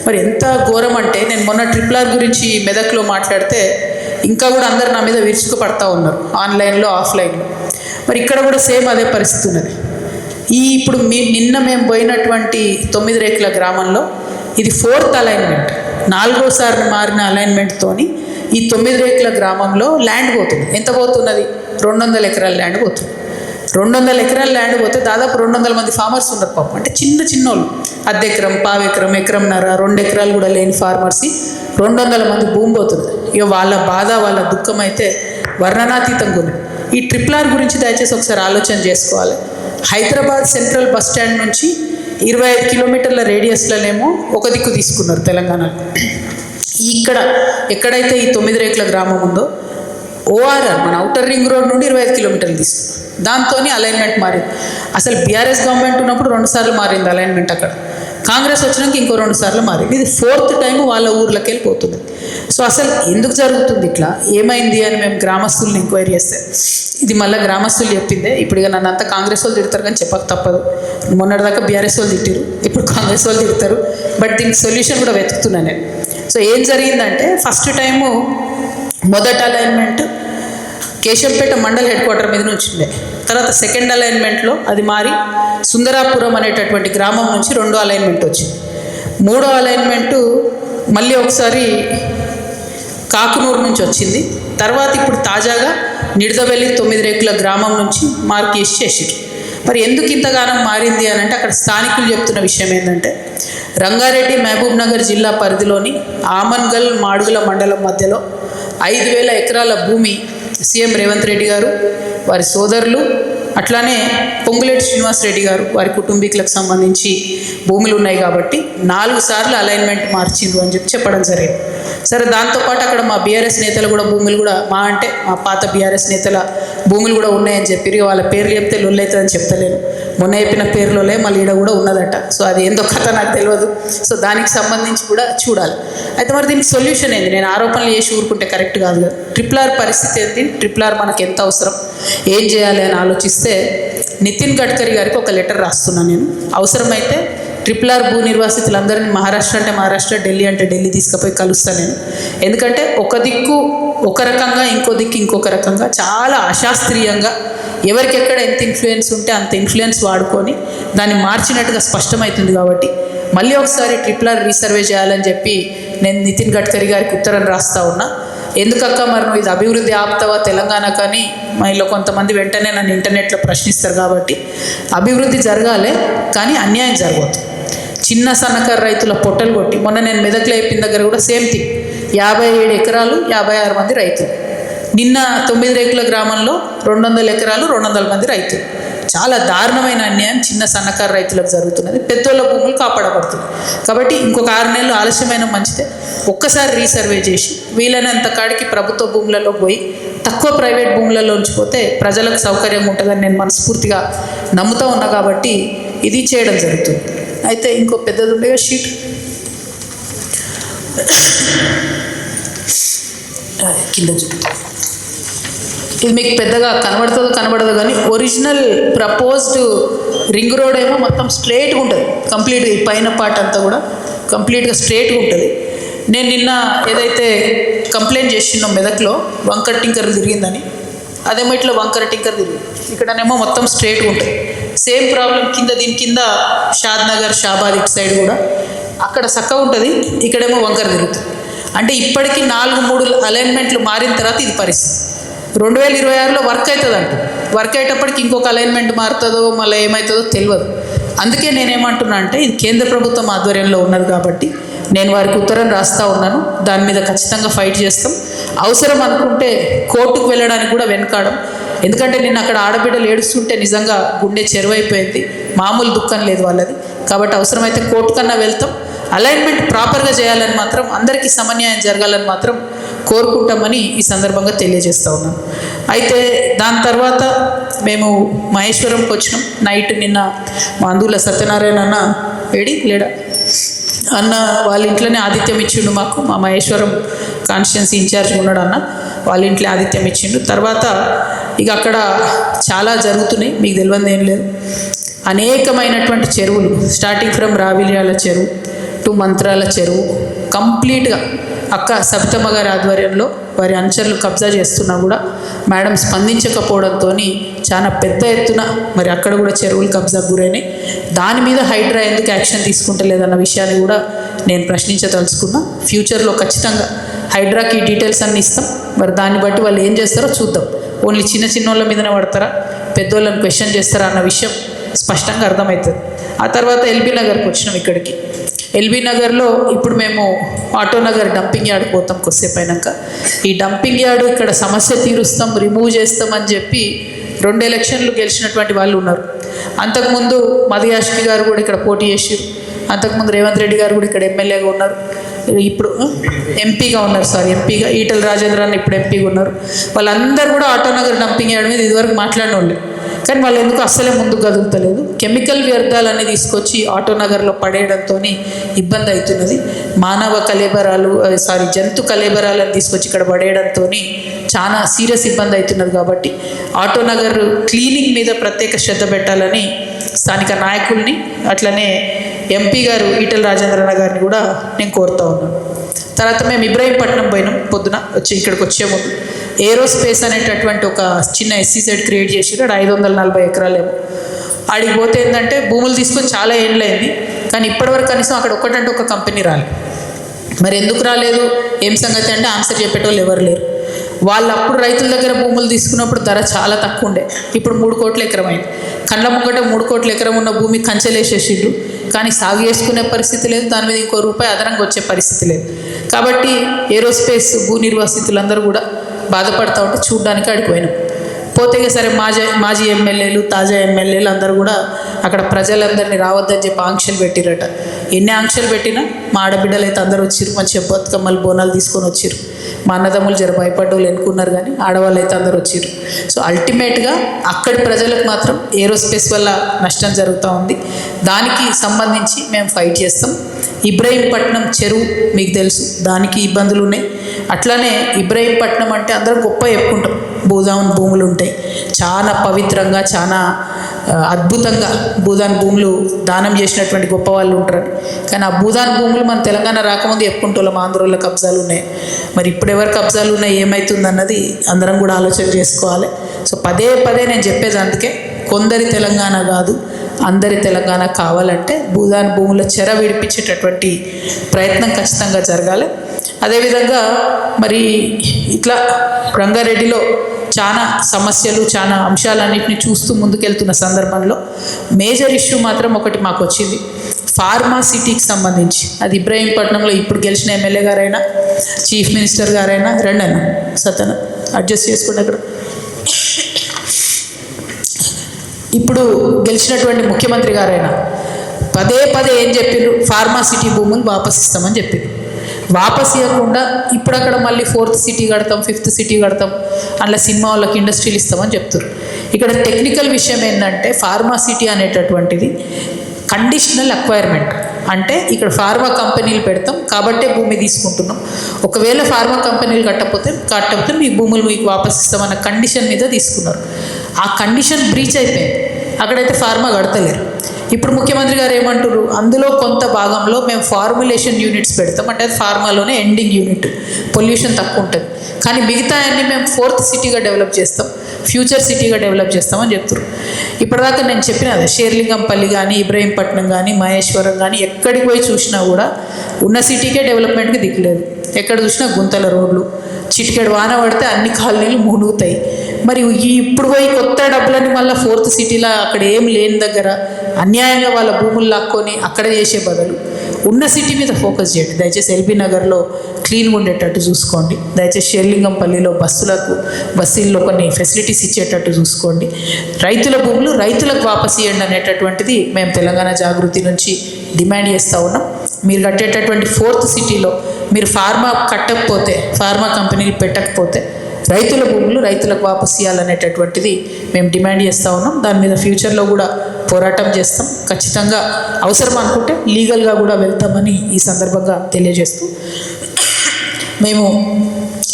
మరి ఎంత ఘోరం అంటే, నేను మొన్న RRR గురించి మెదక్లో మాట్లాడితే ఇంకా కూడా అందరు నా మీద విరుచుకుపడతా ఉన్నారు, ఆన్లైన్లో ఆఫ్లైన్లో. మరి ఇక్కడ కూడా సేమ్ అదే పరిస్థితి ఉన్నది. ఇప్పుడు నిన్న మేము పోయినటువంటి 9 రేకుల గ్రామంలో ఇది 4th అలైన్మెంట్, 4వసారి మారిన అలైన్మెంట్తోని ఈ 9 రేకుల గ్రామంలో ల్యాండ్ పోతుంది. ఎంత పోతున్నది? 200 ఎకరాల ల్యాండ్ పోతుంది. 200 ఎకరాల ల్యాండ్ పోతే దాదాపు 200 మంది ఫార్మర్స్ ఉన్నారు పాపం. అంటే చిన్న వాళ్ళు, అర్ధెకరం, పావెకరం, ఎకరంన్నర, 2 ఎకరాలు కూడా లేని ఫార్మర్స్ 200 మంది భూమి పోతుంది. ఇక వాళ్ళ బాధ, వాళ్ళ దుఃఖం అయితే వర్ణనాతీతంగా ఉంది. ఈ RRR గురించి దయచేసి ఒకసారి ఆలోచన చేసుకోవాలి. హైదరాబాద్ సెంట్రల్ బస్ స్టాండ్ నుంచి 25 కిలోమీటర్ల రేడియస్లోనేమో ఒక దిక్కు తీసుకున్నారు తెలంగాణలో. ఇక్కడ ఎక్కడైతే ఈ 9 రేకుల గ్రామం ఉందో ORR మన ఔటర్ రింగ్ రోడ్ నుండి 25 కిలోమీటర్లు తీసుకున్నారు. దాంతో అలైన్మెంట్ మారింది. అసలు బీఆర్ఎస్ గవర్నమెంట్ ఉన్నప్పుడు 2 సార్లు మారింది అలైన్మెంట్. అక్కడ కాంగ్రెస్ వచ్చినాక ఇంకో 2 సార్లు మారింది. ఇది 4th టైం వాళ్ళ ఊర్లోకి వెళ్ళిపోతుంది. సో అసలు ఎందుకు జరుగుతుంది ఇట్లా, ఏమైంది అని మేము గ్రామస్తుల్ని ఎంక్వైరీ చేస్తే ఇది మళ్ళీ గ్రామస్తులు చెప్పిందే. ఇప్పుడు ఇక నన్ను అంతా కాంగ్రెస్ వాళ్ళు తిడతారు కానీ చెప్పక తప్పదు. మొన్నటిదాకా బీఆర్ఎస్ వాళ్ళు తిట్టారు, ఇప్పుడు కాంగ్రెస్ వాళ్ళు తిడతారు. బట్ దీనికి సొల్యూషన్ కూడా వెతుకుతున్నాను నేను. సో ఏం జరిగిందంటే, ఫస్ట్ టైము మొదటి alignment Keshampet mandal head quarter మీద నుంచి ఉండే. తర్వాత సెకండ్ అలైన్మెంట్లో అది మారి సుందరాపురం అనేటటువంటి గ్రామం నుంచి 2వ అలైన్మెంట్ వచ్చింది. 3వ అలైన్మెంటు మళ్ళీ ఒకసారి కాకునూరు నుంచి వచ్చింది. తర్వాత ఇప్పుడు తాజాగా నిడదవెల్లి 9 రేకుల గ్రామం నుంచి మార్క్ చేసారు. మరి ఎందుకు ఇంతగానం మారింది అని అంటే, అక్కడ స్థానికులు చెప్తున్న విషయం ఏంటంటే, రంగారెడ్డి మహబూబ్ నగర్ జిల్లా పరిధిలోని ఆమన్గల్ మాడుగుల మండలం మధ్యలో 5000 ఎకరాల భూమి సీఎం రేవంత్ రెడ్డి గారు, వారి సోదరులు, అట్లానే పొంగులేటి శ్రీనివాస్ రెడ్డి గారు వారి కుటుంబీకులకు సంబంధించి భూములు ఉన్నాయి కాబట్టి 4 సార్లు అలైన్మెంట్ మార్చిండ్రు అని చెప్పడం జరిగింది. సరే, దాంతోపాటు అక్కడ మా బీఆర్ఎస్ నేతలు కూడా భూములు కూడా మా పాత బీఆర్ఎస్ నేతల భూములు కూడా ఉన్నాయని చెప్పి, వాళ్ళ పేర్లు చెప్తే లొల్లైతుందని చెప్తలేను. మొన్న చెప్పిన పేర్లోనే మళ్ళీ ఈడ కూడా ఉన్నదట. సో అది ఏందో కథ నాకు తెలియదు. సో దానికి సంబంధించి కూడా చూడాలి. అయితే మరి దీనికి సొల్యూషన్ ఏంది? నేను ఆరోపణలు చేసి ఊరుకుంటే కరెక్ట్ కాదు కదా. RRR పరిస్థితి ఏంటి, RRR మనకు ఎంత అవసరం, ఏం చేయాలి అని ఆలోచిస్తే నితిన్ గడ్కరీ గారికి ఒక లెటర్ రాస్తున్నాను నేను. అవసరమైతే RRR భూ నిర్వాసితులందరినీ మహారాష్ట్ర అంటే మహారాష్ట్ర, ఢిల్లీ అంటే ఢిల్లీ తీసుకుపోయి కలుస్తాను నేను. ఎందుకంటే ఒక దిక్కు ఒక రకంగా, ఇంకో దిక్కు ఇంకొక రకంగా, చాలా అశాస్త్రీయంగా ఎవరికెక్కడ ఎంత ఇన్ఫ్లుయెన్స్ ఉంటే అంత ఇన్ఫ్లుయెన్స్ వాడుకొని దాన్ని మార్చినట్టుగా స్పష్టమవుతుంది. కాబట్టి మళ్ళీ ఒకసారి RRR రీసర్వే చేయాలని చెప్పి నేను నితిన్ గడ్కరీ గారికి ఉత్తరం రాస్తా ఉన్నా. ఎందుకక్క మరి నువ్వు ఇది అభివృద్ధి ఆపుతావా తెలంగాణ కానీ మళ్ళీ కొంతమంది వెంటనే నన్ను ఇంటర్నెట్లో ప్రశ్నిస్తారు. కాబట్టి అభివృద్ధి జరగాలి కానీ అన్యాయం జరగవద్దు. చిన్న సన్నకారు రైతుల పొట్టలు కొట్టి, మొన్న నేను మెదక్లో అయిపోయిన దగ్గర కూడా సేమ్ థింగ్, 57 ఎకరాలు 56 మంది రైతులు. నిన్న 9 రేకుల గ్రామంలో 200 ఎకరాలు 200 మంది రైతులు. చాలా దారుణమైన అన్యాయం చిన్న సన్నకారు రైతులకు జరుగుతున్నది. పెద్దోళ్ళ భూములు కాపాడబడుతుంది. కాబట్టి ఇంకొక 6 నెలలు ఆలస్యమైన మంచిదే, ఒక్కసారి రీసర్వే చేసి వీలైనంత కాడికి ప్రభుత్వ భూములలో పోయి తక్కువ ప్రైవేట్ భూములలో ఉంచిపోతే ప్రజలకు సౌకర్యంగా ఉంటుందని నేను మనస్ఫూర్తిగా నమ్ముతూ ఉన్నా. కాబట్టి ఇది చేయడం జరుగుతుంది. అయితే ఇంకో పెద్దది ఉండేగా షీట్, కింద చూపుతా. ఇది మీకు పెద్దగా కనబడదు కానీ ఒరిజినల్ ప్రపోజ్డ్ రింగ్ రోడ్ ఏమో మొత్తం స్ట్రైట్గా ఉంటుంది. కంప్లీట్గా ఈ పైన పార్ట్ అంతా కూడా కంప్లీట్గా స్ట్రైట్గా ఉంటుంది. నేను నిన్న ఏదైతే కంప్లైంట్ చేసినో మెదక్లో వంకర టింకర్ తిరిగిందని, అదేమో ఇట్లా వంకర టింకర్ తిరిగింది. ఇక్కడనేమో మొత్తం స్ట్రైట్గా ఉంటుంది. సేమ్ ప్రాబ్లం కింద, దీని కింద షాద్ నగర్, షాబాద్ ఇటు సైడ్ కూడా అక్కడ చక్కగా ఉంటుంది, ఇక్కడేమో వంకర తిరుగుతుంది. అంటే ఇప్పటికీ 4-3 అలైన్మెంట్లు మారిన తర్వాత ఇది పరిస్థితి. 2026లో వర్క్ అవుతుందంట. వర్క్ అయ్యేటప్పటికి ఇంకొక అలైన్మెంట్ మారుతుందో మళ్ళీ ఏమవుతుందో తెలియదు. అందుకే నేనేమంటున్నా అంటే ఇది కేంద్ర ప్రభుత్వం ఆధ్వర్యంలో ఉన్నది కాబట్టి నేను వారికి ఉత్తరం రాస్తూ ఉన్నాను. దాని మీద ఖచ్చితంగా ఫైట్ చేస్తాం. అవసరం అనుకుంటే కోర్టుకు వెళ్ళడానికి కూడా వెనకాడం. ఎందుకంటే నేను అక్కడ ఆడబిడ్డలు ఏడుస్తుంటే నిజంగా గుండె చెరువైపోయింది. మామూలు దుఃఖం లేదు వాళ్ళది. కాబట్టి అవసరమైతే కోర్టు కన్నా వెళ్తాం. అలైన్మెంట్ ప్రాపర్గా చేయాలని మాత్రం, అందరికీ సమన్యాయం జరగాలని మాత్రం కోరుకుంటామని ఈ సందర్భంగా తెలియజేస్తూ ఉన్నాను. అయితే దాని తర్వాత మేము మహేశ్వరంకి వచ్చినాం. నైట్ నిన్న మా అందుల సత్యనారాయణ అన్న లేడా అన్న వాళ్ళ ఇంట్లోనే ఆతిథ్యం ఇచ్చిండు మాకు. మా మహేశ్వరం కాన్స్టిట్యున్సీ ఇన్ఛార్జ్ ఉన్నాడు అన్న, వాళ్ళ ఇంట్లో ఆతిథ్యం ఇచ్చిండు. తర్వాత ఇక అక్కడ చాలా జరుగుతున్నాయి, మీకు తెలియదు ఏం లేదు. అనేకమైనటువంటి చెరువులు, స్టార్టింగ్ ఫ్రమ్ రావిలియాల చెరువు టు మంత్రాల చెరువు కంప్లీట్గా అక్క సబితమ్మ గారి ఆధ్వర్యంలో వారి అనుచరులు కబ్జా చేస్తున్నా కూడా మేడం స్పందించకపోవడంతో చాలా పెద్ద ఎత్తున మరి అక్కడ కూడా చెరువులు కబ్జాకు గురైనాయి. దాని మీద హైడ్రా ఎందుకు యాక్షన్ తీసుకుంటలేదన్న విషయాన్ని కూడా నేను ప్రశ్నించదలుచుకున్నా. ఫ్యూచర్లో ఖచ్చితంగా హైడ్రాకి డీటెయిల్స్ అన్నీ ఇస్తాం. మరి దాన్ని బట్టి వాళ్ళు ఏం చేస్తారో చూద్దాం. ఓన్లీ చిన్న వాళ్ళ మీదనే పడతారా, పెద్దోళ్ళని క్వశ్చన్ చేస్తారా అన్న విషయం స్పష్టంగా అర్థమవుతుంది. ఆ తర్వాత ఎల్బీ నగర్కి వచ్చినాం. ఇక్కడికి ఎల్బీ నగర్లో ఇప్పుడు మేము ఆటో నగర్ డంపింగ్ యార్డ్ పోతాం కొద్దిసేపు అయినాక. ఈ డంపింగ్ యార్డు ఇక్కడ సమస్య తీరుస్తాం, రిమూవ్ చేస్తామని చెప్పి 2 ఎలక్షన్లు గెలిచినటువంటి వాళ్ళు ఉన్నారు. అంతకుముందు మధుయాష్కి గారు కూడా ఇక్కడ పోటీ చేసారు. అంతకుముందు రేవంత్ రెడ్డి గారు కూడా ఇక్కడ ఎమ్మెల్యేగా ఉన్నారు. ఇప్పుడు ఎంపీగా ఉన్నారు, ఎంపీగా ఈటల రాజేంద్ర అని ఇప్పుడు ఎంపీగా ఉన్నారు. వాళ్ళందరూ కూడా ఆటో నగర్ డంపింగ్ యార్డ్ మీద ఇదివరకు మాట్లాడిన వాళ్ళు. కానీ వాళ్ళు ఎందుకు అస్సలే ముందుకు కదులుతలేదు. కెమికల్ వ్యర్థాలన్నీ తీసుకొచ్చి ఆటో నగర్లో పడేయడంతో ఇబ్బంది అవుతున్నది. మానవ కళేబరాలు జంతు కళేబరాలను తీసుకొచ్చి ఇక్కడ పడేయడంతో చాలా సీరియస్ ఇబ్బంది అవుతున్నది. కాబట్టి ఆటో నగర్ క్లీనింగ్ మీద ప్రత్యేక శ్రద్ధ పెట్టాలని స్థానిక నాయకుల్ని, అట్లనే ఎంపీ గారు ఈటల రాజేంద్రన్న గారిని కూడా నేను కోరుతా ఉన్నాను. తర్వాత మేము ఇబ్రాహీంపట్నం పోయినాం. పొద్దున ఇక్కడికి వచ్చే ముందు ఏరోస్పేస్ అనేటటువంటి ఒక చిన్న SEZ క్రియేట్ చేసిరు. 540 ఎకరాలేమో. ఆడికి పోతే ఏంటంటే భూములు తీసుకొని చాలా ఏళ్ళైంది, కానీ ఇప్పటివరకు కనీసం అక్కడ ఒక్కటంటే ఒక కంపెనీ రాలేదు. మరి ఎందుకు రాలేదు, ఏం సంగతి అంటే ఆన్సర్ చెప్పేటోళ్ళు ఎవరు లేరు. వాళ్ళు అప్పుడు రైతుల దగ్గర భూములు తీసుకున్నప్పుడు ధర చాలా తక్కువ ఉండే, ఇప్పుడు 3 కోట్ల ఎకరం అయింది. కళ్ళ ముంగట 3 కోట్ల ఎకరం ఉన్న భూమి కంచెలేసేసిండ్రు, కానీ సాగు చేసుకునే పరిస్థితి లేదు, దాని మీద ఇంకో రూపాయి అదనంగా వచ్చే పరిస్థితి లేదు. కాబట్టి ఏరోస్పేస్ భూ నిర్వాసితులందరూ కూడా బాధపడతా ఉంటే చూడ్డానికి అడిగి పోయినాం. పోతే సరే మాజీ ఎమ్మెల్యేలు, తాజా ఎమ్మెల్యేలు అందరూ కూడా అక్కడ ప్రజలందరినీ రావద్దని చెప్పి ఆంక్షలు పెట్టిరట. ఎన్ని ఆంక్షలు పెట్టినా మా ఆడబిడ్డలు అయితే అందరూ వచ్చిరు, మంచిగా బతుకమ్మలు బోనాలు తీసుకొని వచ్చిరు. మా అన్నదమ్ములు జర భయపడ్డోళ్ళు ఎన్నుకున్నారు, కానీ ఆడవాళ్ళు అయితే అందరూ వచ్చిరు. సో అల్టిమేట్గా అక్కడి ప్రజలకు మాత్రం ఏరోస్పేస్ వల్ల నష్టం జరుగుతూ ఉంది. దానికి సంబంధించి మేము ఫైట్ చేస్తాం. ఇబ్రాహీంపట్నం చెరువు మీకు తెలుసు, దానికి ఇబ్బందులు ఉన్నాయి. అట్లానే ఇబ్రాహీంపట్నం అంటే అందరం గొప్ప చెప్పుకుంటాం, భూదాన్ భూములు ఉంటాయి, చాలా పవిత్రంగా, చాలా అద్భుతంగా భూదాన్ భూములు దానం చేసినటువంటి గొప్ప వాళ్ళు ఉంటారని. కానీ ఆ భూదాన్ భూములు మన తెలంగాణ రాకముందు చెప్పుకుంటాం ఆంధ్రోళ్ళ కబ్జాలు ఉన్నాయి. మరి ఇప్పుడు ఎవరు కబ్జాలు ఉన్నాయి, ఏమవుతుంది అన్నది అందరం కూడా ఆలోచన చేసుకోవాలి. సో పదే నేను చెప్పేది అందుకే, కొందరి తెలంగాణ కాదు అందరి తెలంగాణ కావాలంటే భూదాన్ భూముల చెర విడిపించేటటువంటి ప్రయత్నం ఖచ్చితంగా జరగాలి. అదేవిధంగా మరి ఇట్లా రంగారెడ్డిలో చాలా సమస్యలు, చాలా అంశాలన్నింటినీ చూస్తూ ముందుకెళ్తున్న సందర్భంలో మేజర్ ఇష్యూ మాత్రం ఒకటి మాకు వచ్చింది, ఫార్మా సిటీకి సంబంధించి. అది ఇబ్రాహీంపట్నంలో ఇప్పుడు గెలిచిన ఎమ్మెల్యే గారైనా చీఫ్ మినిస్టర్ గారైనా రండి అన్న సతన అడ్జస్ట్ చేసుకోండి అక్కడ. ఇప్పుడు గెలిచినటువంటి ముఖ్యమంత్రి గారైనా పదే పదే ఏం చెప్పారు, ఫార్మాసిటీ భూములు వాపస్ ఇస్తామని చెప్పారు. వాపస్ ఇవ్వకుండా ఇప్పుడు అక్కడ మళ్ళీ 4th సిటీ కడతాం, 5th సిటీ కడతాం, అందులో సినిమా వాళ్ళకి ఇండస్ట్రీలు ఇస్తామని చెప్తారు. ఇక్కడ టెక్నికల్ విషయం ఏంటంటే ఫార్మాసిటీ అనేటటువంటిది కండిషనల్ అక్వైర్మెంట్. అంటే ఇక్కడ ఫార్మా కంపెనీలు పెడతాం కాబట్టే భూమి తీసుకుంటున్నాం, ఒకవేళ ఫార్మా కంపెనీలు కట్టకపోతే మీ భూములు మీకు వాపస్ ఇస్తామన్న కండిషన్ మీద తీసుకున్నారు. ఆ కండిషన్ బ్రీచ్ అయిపోయింది, అక్కడైతే ఫార్మా కడతలేరు. ఇప్పుడు ముఖ్యమంత్రి గారు ఏమంటారు, అందులో కొంత భాగంలో మేము ఫార్ములేషన్ యూనిట్స్ పెడతాం, అంటే అది ఫార్మాలోనే ఎండింగ్ యూనిట్, పొల్యూషన్ తక్కువ ఉంటుంది, కానీ మిగతా అన్ని మేము 4th సిటీగా డెవలప్ చేస్తాం, ఫ్యూచర్ సిటీగా డెవలప్ చేస్తామని చెప్తారు. ఇప్పటిదాకా నేను చెప్పిన అదే షేర్లింగంపల్లి కానీ, ఇబ్రహీంపట్నం కానీ, మహేశ్వరం కానీ ఎక్కడికి పోయి చూసినా కూడా ఉన్న సిటీకే డెవలప్మెంట్కి దిక్కులేదు. ఎక్కడ చూసినా గుంతల రోడ్లు, చిటికెడు వాన పడితే అన్ని కాలనీలు మునుగుతాయి. మరి ఇప్పుడు పోయి కొత్త డబ్బులని మళ్ళీ 4th సిటీలో అక్కడ ఏం లేని దగ్గర అన్యాయంగా వాళ్ళ భూములు లాక్కొని అక్కడ చేసే బదులు ఉన్న సిటీ మీద ఫోకస్ చేయండి. దయచేసి ఎల్బీ నగర్లో క్లీన్గా ఉండేటట్టు చూసుకోండి. దయచేసి షేర్లింగంపల్లిలో బస్సుల్లో కొన్ని ఫెసిలిటీస్ ఇచ్చేటట్టు చూసుకోండి. రైతుల భూములు రైతులకు వాపస్ ఇవ్వండి అనేటటువంటిది మేము తెలంగాణ జాగృతి నుంచి డిమాండ్ చేస్తూ ఉన్నాం. మీరు కట్టేటటువంటి 4th సిటీలో మీరు ఫార్మా కట్టకపోతే, ఫార్మా కంపెనీలు పెట్టకపోతే రైతుల భూములు రైతులకు వాపస్ ఇవ్వాలనేటటువంటిది మేము డిమాండ్ చేస్తూ ఉన్నాం. దాని మీద ఫ్యూచర్లో కూడా పోరాటం చేస్తాం. ఖచ్చితంగా అవసరం అనుకుంటే లీగల్గా కూడా వెళ్తామని ఈ సందర్భంగా తెలియజేస్తూ, మేము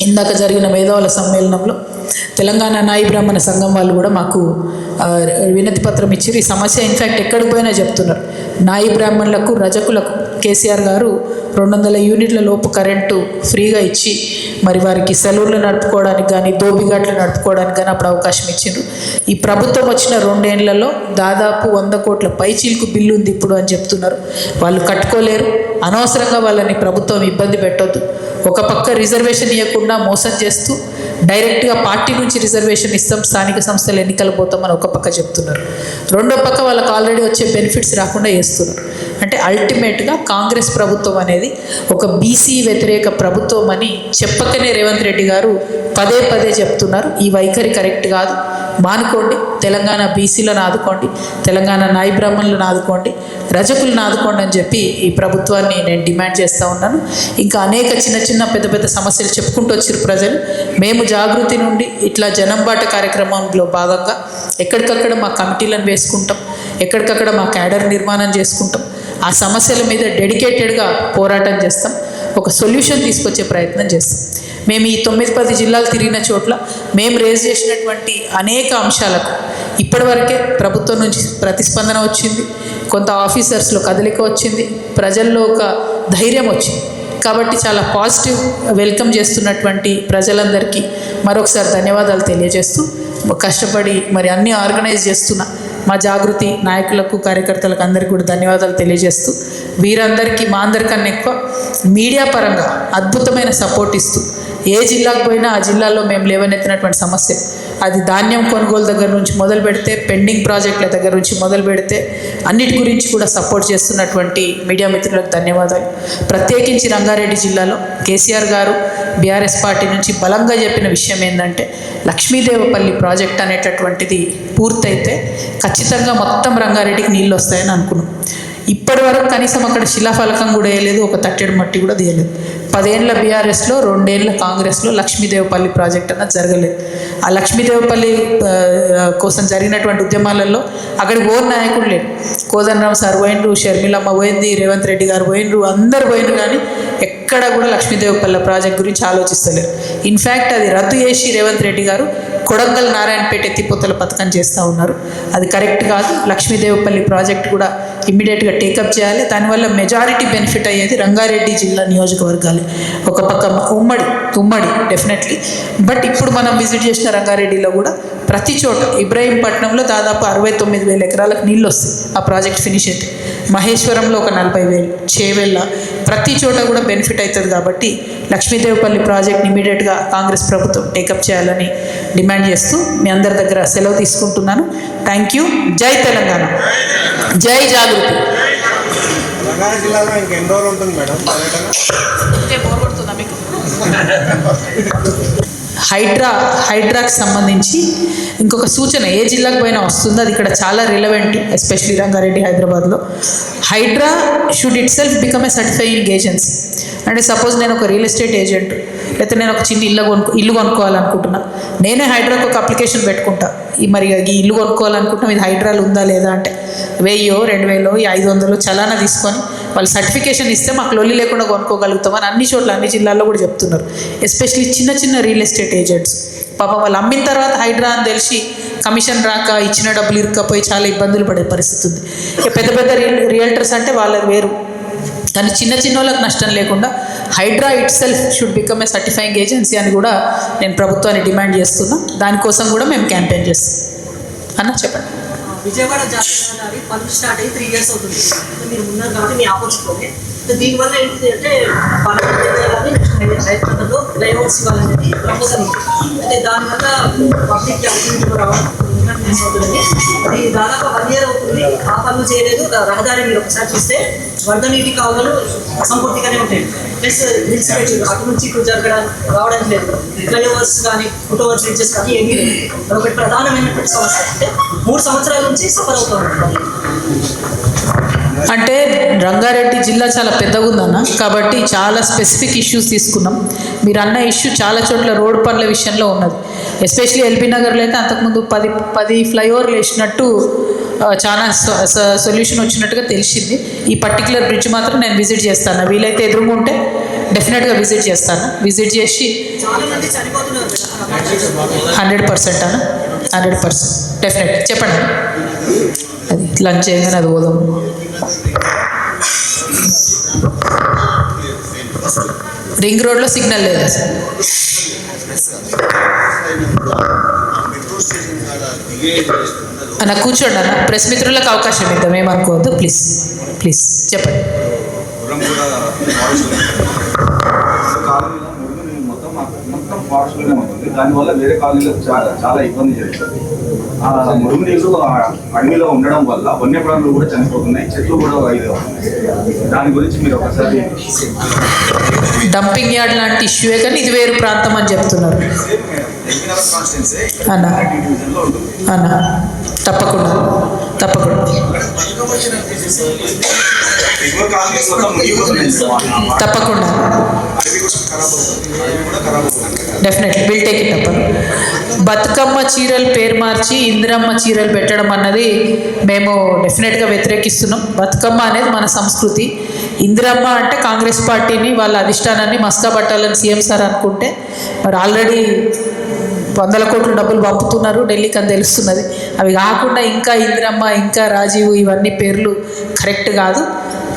ఇందాక జరిగిన మేధావుల సమ్మేళనంలో తెలంగాణ నాయి బ్రాహ్మణ సంఘం వాళ్ళు కూడా మాకు వినతి పత్రం ఇచ్చారు. ఈ సమస్య ఇన్ఫ్యాక్ట్ ఎక్కడికి పోయినా చెప్తున్నారు. నాయి బ్రాహ్మణులకు, రజకులకు కేసీఆర్ గారు 200 యూనిట్ల లోపు కరెంటు ఫ్రీగా ఇచ్చి మరి వారికి సెలవులు నడుపుకోవడానికి కానీ, దోబిఘాట్లు నడుపుకోవడానికి కానీ అప్పుడు అవకాశం ఇచ్చిండ్రు. ఈ ప్రభుత్వం వచ్చిన 2 ఏళ్లలో దాదాపు 100 కోట్ల పైచీలకు బిల్లు ఉంది ఇప్పుడు అని చెప్తున్నారు. వాళ్ళు కట్టుకోలేరు. అనవసరంగా వాళ్ళని ప్రభుత్వం ఇబ్బంది పెట్టొద్దు. ఒక పక్క రిజర్వేషన్ ఇవ్వకుండా మోసం చేస్తూ డైరెక్ట్గా పార్టీ నుంచి రిజర్వేషన్ ఇస్తాం, స్థానిక సంస్థలు ఎన్నికలు పోతామని ఒక పక్క చెప్తున్నారు. రెండో పక్క వాళ్ళకి ఆల్రెడీ వచ్చే బెనిఫిట్స్ రాకుండా చేస్తున్నారు. అంటే అల్టిమేట్గా కాంగ్రెస్ ప్రభుత్వం అనేది ఒక బీసీ వ్యతిరేక ప్రభుత్వం అని చెప్పకనే రేవంత్ రెడ్డి గారు పదే పదే చెప్తున్నారు. ఈ వైఖరి కరెక్ట్ కాదు, మానుకోండి. తెలంగాణ బీసీలను ఆదుకోండి, తెలంగాణ నాయి బ్రాహ్మణులను ఆదుకోండి, రజకులను ఆదుకోండి అని చెప్పి ఈ ప్రభుత్వాన్ని నేను డిమాండ్ చేస్తూ ఉన్నాను. ఇంకా అనేక చిన్న చిన్న పెద్ద పెద్ద సమస్యలు చెప్పుకుంటూ వచ్చారు ప్రజలు. మేము జాగృతి నుండి ఇట్లా జనంబాట కార్యక్రమంలో భాగంగా ఎక్కడికక్కడ మా కమిటీలను వేసుకుంటాం, ఎక్కడికక్కడ మా క్యాడర్ నిర్మాణం చేసుకుంటాం. ఆ సమస్యల మీద డెడికేటెడ్గా పోరాటం చేస్తాం, ఒక సొల్యూషన్ తీసుకొచ్చే ప్రయత్నం చేస్తాం. మేము ఈ 9-10 జిల్లాలు తిరిగిన చోట్ల మేము రేజ్ చేసినటువంటి అనేక అంశాలకు ఇప్పటివరకే ప్రభుత్వం నుంచి ప్రతిస్పందన వచ్చింది, కొంత ఆఫీసర్స్లో కదలిక వచ్చింది, ప్రజల్లో ఒక ధైర్యం వచ్చింది. కాబట్టి చాలా పాజిటివ్ వెల్కమ్ చేస్తున్నటువంటి ప్రజలందరికీ మరొకసారి ధన్యవాదాలు తెలియజేస్తూ, కష్టపడి మరి అన్నీ ఆర్గనైజ్ చేస్తున్న మా జాగృతి నాయకులకు, కార్యకర్తలకు అందరికీ కూడా ధన్యవాదాలు తెలియజేస్తూ, వీరందరికీ మా అందరికన్నా ఎక్కువ మీడియా పరంగా అద్భుతమైన సపోర్ట్ ఇస్తూ, ఏ జిల్లాకు పోయినా ఆ జిల్లాలో మేము లేవనెత్తినటువంటి సమస్య, అది ధాన్యం కొనుగోలు దగ్గర నుంచి మొదలు పెడితే, పెండింగ్ ప్రాజెక్టుల దగ్గర నుంచి మొదలు పెడితే అన్నిటి గురించి కూడా సపోర్ట్ చేస్తున్నటువంటి మీడియా మిత్రులకు ధన్యవాదాలు. ప్రత్యేకించి రంగారెడ్డి జిల్లాలో కేసీఆర్ గారు బీఆర్ఎస్ పార్టీ నుంచి బలంగా చెప్పిన విషయం ఏంటంటే, లక్ష్మీదేవపల్లి ప్రాజెక్ట్ అనేటటువంటిది పూర్తయితే ఖచ్చితంగా మొత్తం రంగారెడ్డికి నీళ్ళు వస్తాయని అనుకున్నాం. ఇప్పటి వరకు కనీసం అక్కడ శిలాఫలకం కూడా వేయలేదు, ఒక తట్టెడు మట్టి కూడా తీయలేదు. 10 ఏళ్ళ బీఆర్ఎస్లో, 2 ఏళ్ళ కాంగ్రెస్లో లక్ష్మీదేవపల్లి ప్రాజెక్ట్ అన్నది జరగలేదు. ఆ లక్ష్మీదేవపల్లి కోసం జరిగినటువంటి ఉద్యమాలలో అక్కడికి ఓన్ నాయకుడు లేడు. కోదండరామ్ సార్ పోయినరు, షర్మిలమ్మ పోయింది, రేవంత్ రెడ్డి గారు పోయినరు, అందరు పోయినరు, కానీ ఎక్కడ కూడా లక్ష్మీదేవపల్లి ప్రాజెక్ట్ గురించి ఆలోచిస్తలేరు. ఇన్ఫ్యాక్ట్ అది రద్దు చేసి రేవంత్ రెడ్డి గారు కొడంగల్ నారాయణపేట ఎత్తిపోతల పథకం చేస్తూ ఉన్నారు. అది కరెక్ట్ కాదు. లక్ష్మీదేవపల్లి ప్రాజెక్ట్ కూడా ఇమ్మీడియట్గా టేకప్ చేయాలి. దానివల్ల మెజారిటీ బెనిఫిట్ అయ్యేది రంగారెడ్డి జిల్లా నియోజకవర్గాలు. ఒక పక్క ఉమ్మడి డెఫినెట్లీ, బట్ ఇప్పుడు మనం విజిట్ చేసిన రంగారెడ్డిలో కూడా ప్రతి చోట, ఇబ్రహీంపట్నంలో దాదాపు 69,000 ఎకరాలకు నీళ్ళు వస్తాయి ఆ ప్రాజెక్ట్ ఫినిష్ అయితే, మహేశ్వరంలో ఒక 40,000, చేవెళ్ళ, ప్రతి చోట కూడా బెనిఫిట్ అవుతుంది. కాబట్టి లక్ష్మీదేవపల్లి ప్రాజెక్ట్ని ఇమీడియట్గా కాంగ్రెస్ ప్రభుత్వం టేకప్ చేయాలని డిమాండ్ చేస్తూ మీ అందరి దగ్గర సెలవు తీసుకుంటున్నాను. Thank you. జై తెలంగాణ, జై జాగృతి. రంగారెడ్డి జిల్లాలో ఇంకెన్ని రోజులు ఉంటుంది మేడం? బోర్ కొడుతుందా మీకు? హైడ్రాకి సంబంధించి ఇంకొక సూచన ఏ జిల్లాకు పోయినా వస్తుంది, అది ఇక్కడ చాలా రిలవెంట్, ఎస్పెషలీ రంగారెడ్డి హైదరాబాద్లో. HYDRAA should itself become a certifying agency. అంటే సపోజ్ నేను ఒక రియల్ ఎస్టేట్ ఏజెంట్, లేకపోతే నేను ఒక చిన్న ఇల్లు కొనుక్కోవాలనుకుంటున్నా, నేనే హైడ్రాకు ఒక అప్లికేషన్ పెట్టుకుంటా, మరి ఈ ఇల్లు కొనుక్కోవాలనుకుంటున్నాం, ఇది హైడ్రాలు ఉందా లేదా అంటే 1000, 2000, 500 చలానా తీసుకొని వాళ్ళు సర్టిఫికేషన్ ఇస్తే మాకు లొల్లి లేకుండా కొనుక్కోగలుగుతామని అన్ని చోట్ల అన్ని జిల్లాల్లో కూడా చెప్తున్నారు. ఎస్పెషలీ చిన్న చిన్న రియల్ ఎస్టేట్ ఏజెంట్స్ పాపం వాళ్ళు అమ్మిన తర్వాత హైడ్రా అని తెలిసి కమిషన్ రాక ఇచ్చిన డబ్బులు ఇరుక్కపోయి చాలా ఇబ్బందులు పడే పరిస్థితి ఉంది. పెద్ద పెద్ద రియల్టర్స్ అంటే వాళ్ళది వేరు, కానీ చిన్న చిన్న వాళ్ళకి నష్టం లేకుండా HYDRAA itself should become a certifying agency అని కూడా నేను ప్రభుత్వాన్ని డిమాండ్ చేస్తున్నా. దానికోసం కూడా మేము క్యాంపెయిన్ చేస్తాం. అన్న చెప్పండి. విజయవాడ జాతీయ రహదారి పనులు స్టార్ట్ అయ్యి 3 years అవుతుంది. మీరు ఉన్నారు కాబట్టి మీ ఆపోజిట్లోనే. దీనివల్ల ఏంటిది అంటే హైదరాబాద్లో ఫ్లైఓవర్స్ ఇవ్వాలనేది ప్రపోజల్ ఉంది. అంటే దానివల్ల పబ్లిక్ యాక్టివిటీ అవుతుందని అది దాదాపు 1 year అవుతుంది, ఆ పనులు చేయలేదు. రహదారి మీరు ఒకసారి చూస్తే వరద నీటి కాలువలు అసంపూర్తిగానే ఉంటాయి. ప్లస్ హిల్స్ అటు నుంచి ఇటు రావడానికి లేదు. ఫ్లైఓవర్స్ కానీ ఫుట్ఓవర్ బ్రిడ్జెస్ కానీ ఏమీ లేదు. ఒకటి ప్రధానమైనటువంటి సమస్య అంటే 3 సంవత్సరాల నుంచి సఫర్ అవుతూ ఉంటుంది. అంటే రంగారెడ్డి జిల్లా చాలా పెద్దగా ఉందన్న, కాబట్టి చాలా స్పెసిఫిక్ ఇష్యూస్ తీసుకున్నాం. మీరు అన్న ఇష్యూ చాలా చోట్ల రోడ్ పనుల విషయంలో ఉన్నది. ఎస్పెషలీ ఎల్బీ నగర్లో అయితే అంతకుముందు 10 ఫ్లైఓవర్లు వేసినట్టు చాలా సొల్యూషన్ వచ్చినట్టుగా తెలిసింది. ఈ పర్టికులర్ బ్రిడ్జ్ మాత్రం నేను విజిట్ చేస్తాను, వీలైతే ఎదురుగా ఉంటే డెఫినెట్గా విజిట్ చేస్తాను. విజిట్ చేసి 100% అన్న, 100% డెఫినెట్. చెప్పండి, అది లంచ్ చేయగానే అది పోదాం. రింగ్ రోడ్లో సిగ్నల్ లేదా సార్? అన్న కూర్చోండి అన్న, ప్రెస్ మిత్రులకు అవకాశం ఇద్దాం, ఏమనుకోవద్దు ప్లీజ్. ప్లీజ్ చెప్పండి. మొత్తం ఫారెస్ట్లోనే ఉంటుంది. దానివల్ల వేరే కాలనీలకు చాలా ఇబ్బంది జరుగుతుంది. ఆ మురుగు నీళ్ళు అడవిలో ఉండడం వల్ల వన్యప్రాణులు కూడా చనిపోతున్నాయి, చెట్లు కూడా ఇది అవుతున్నాయి. దాని గురించి మీరు ఒకసారి. డంపింగ్ యార్డ్ లాంటి ఇష్యూయే, కానీ ఇది వేరు ప్రాంతం అని చెప్తున్నారు అన్న. అన్న తప్పకుండా తప్పకుండా తప్పకుండా definitely will take it up. Bathukamma చీరలు పేరు మార్చి ఇందిరమ్మ చీరలు పెట్టడం అన్నది మేము డెఫినెట్గా వ్యతిరేకిస్తున్నాం. బతుకమ్మ అనేది మన సంస్కృతి. ఇందిరమ్మ అంటే కాంగ్రెస్ పార్టీని వాళ్ళ అధిష్టానాన్ని మస్కా పట్టాలని సీఎం సార్ అనుకుంటే మరి ఆల్రెడీ 100 కోట్ల డబ్బులు పంపుతున్నారు ఢిల్లీకి అని తెలుస్తున్నది. అవి కాకుండా ఇంకా ఇందిరమ్మ, ఇంకా రాజీవ్, ఇవన్నీ పేర్లు కరెక్ట్ కాదు.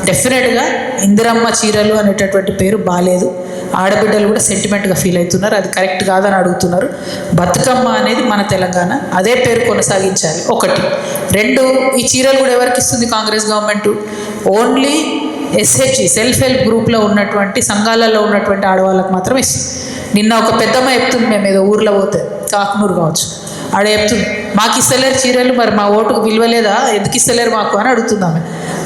డెఫినెట్గా ఇందిరమ్మ చీరలు అనేటటువంటి పేరు బాలేదు. ఆడబిడ్డలు కూడా సెంటిమెంట్గా ఫీల్ అవుతున్నారు, అది కరెక్ట్ కాదని అడుగుతున్నారు. బతుకమ్మ అనేది మన తెలంగాణ, అదే పేరు కొనసాగించాలి. 1. 2, ఈ చీరలు కూడా ఎవరికి ఇస్తుంది Congress government? Only SHG self help గ్రూప్లో ఉన్నటువంటి సంఘాలలో ఉన్నటువంటి ఆడవాళ్ళకి మాత్రమే ఇస్తుంది. నిన్న ఒక పెద్దమ్మ చెప్తుంది, మేము ఏదో ఊర్లో పోతే కాకునూరు కావచ్చు, ఆడ చెప్తుంది మాకు ఇస్తలేరు చీరలు, మరి మా ఓటుకు విలువలేదా, ఎందుకు ఇస్తలేరు మాకు అని అడుగుతుందామె.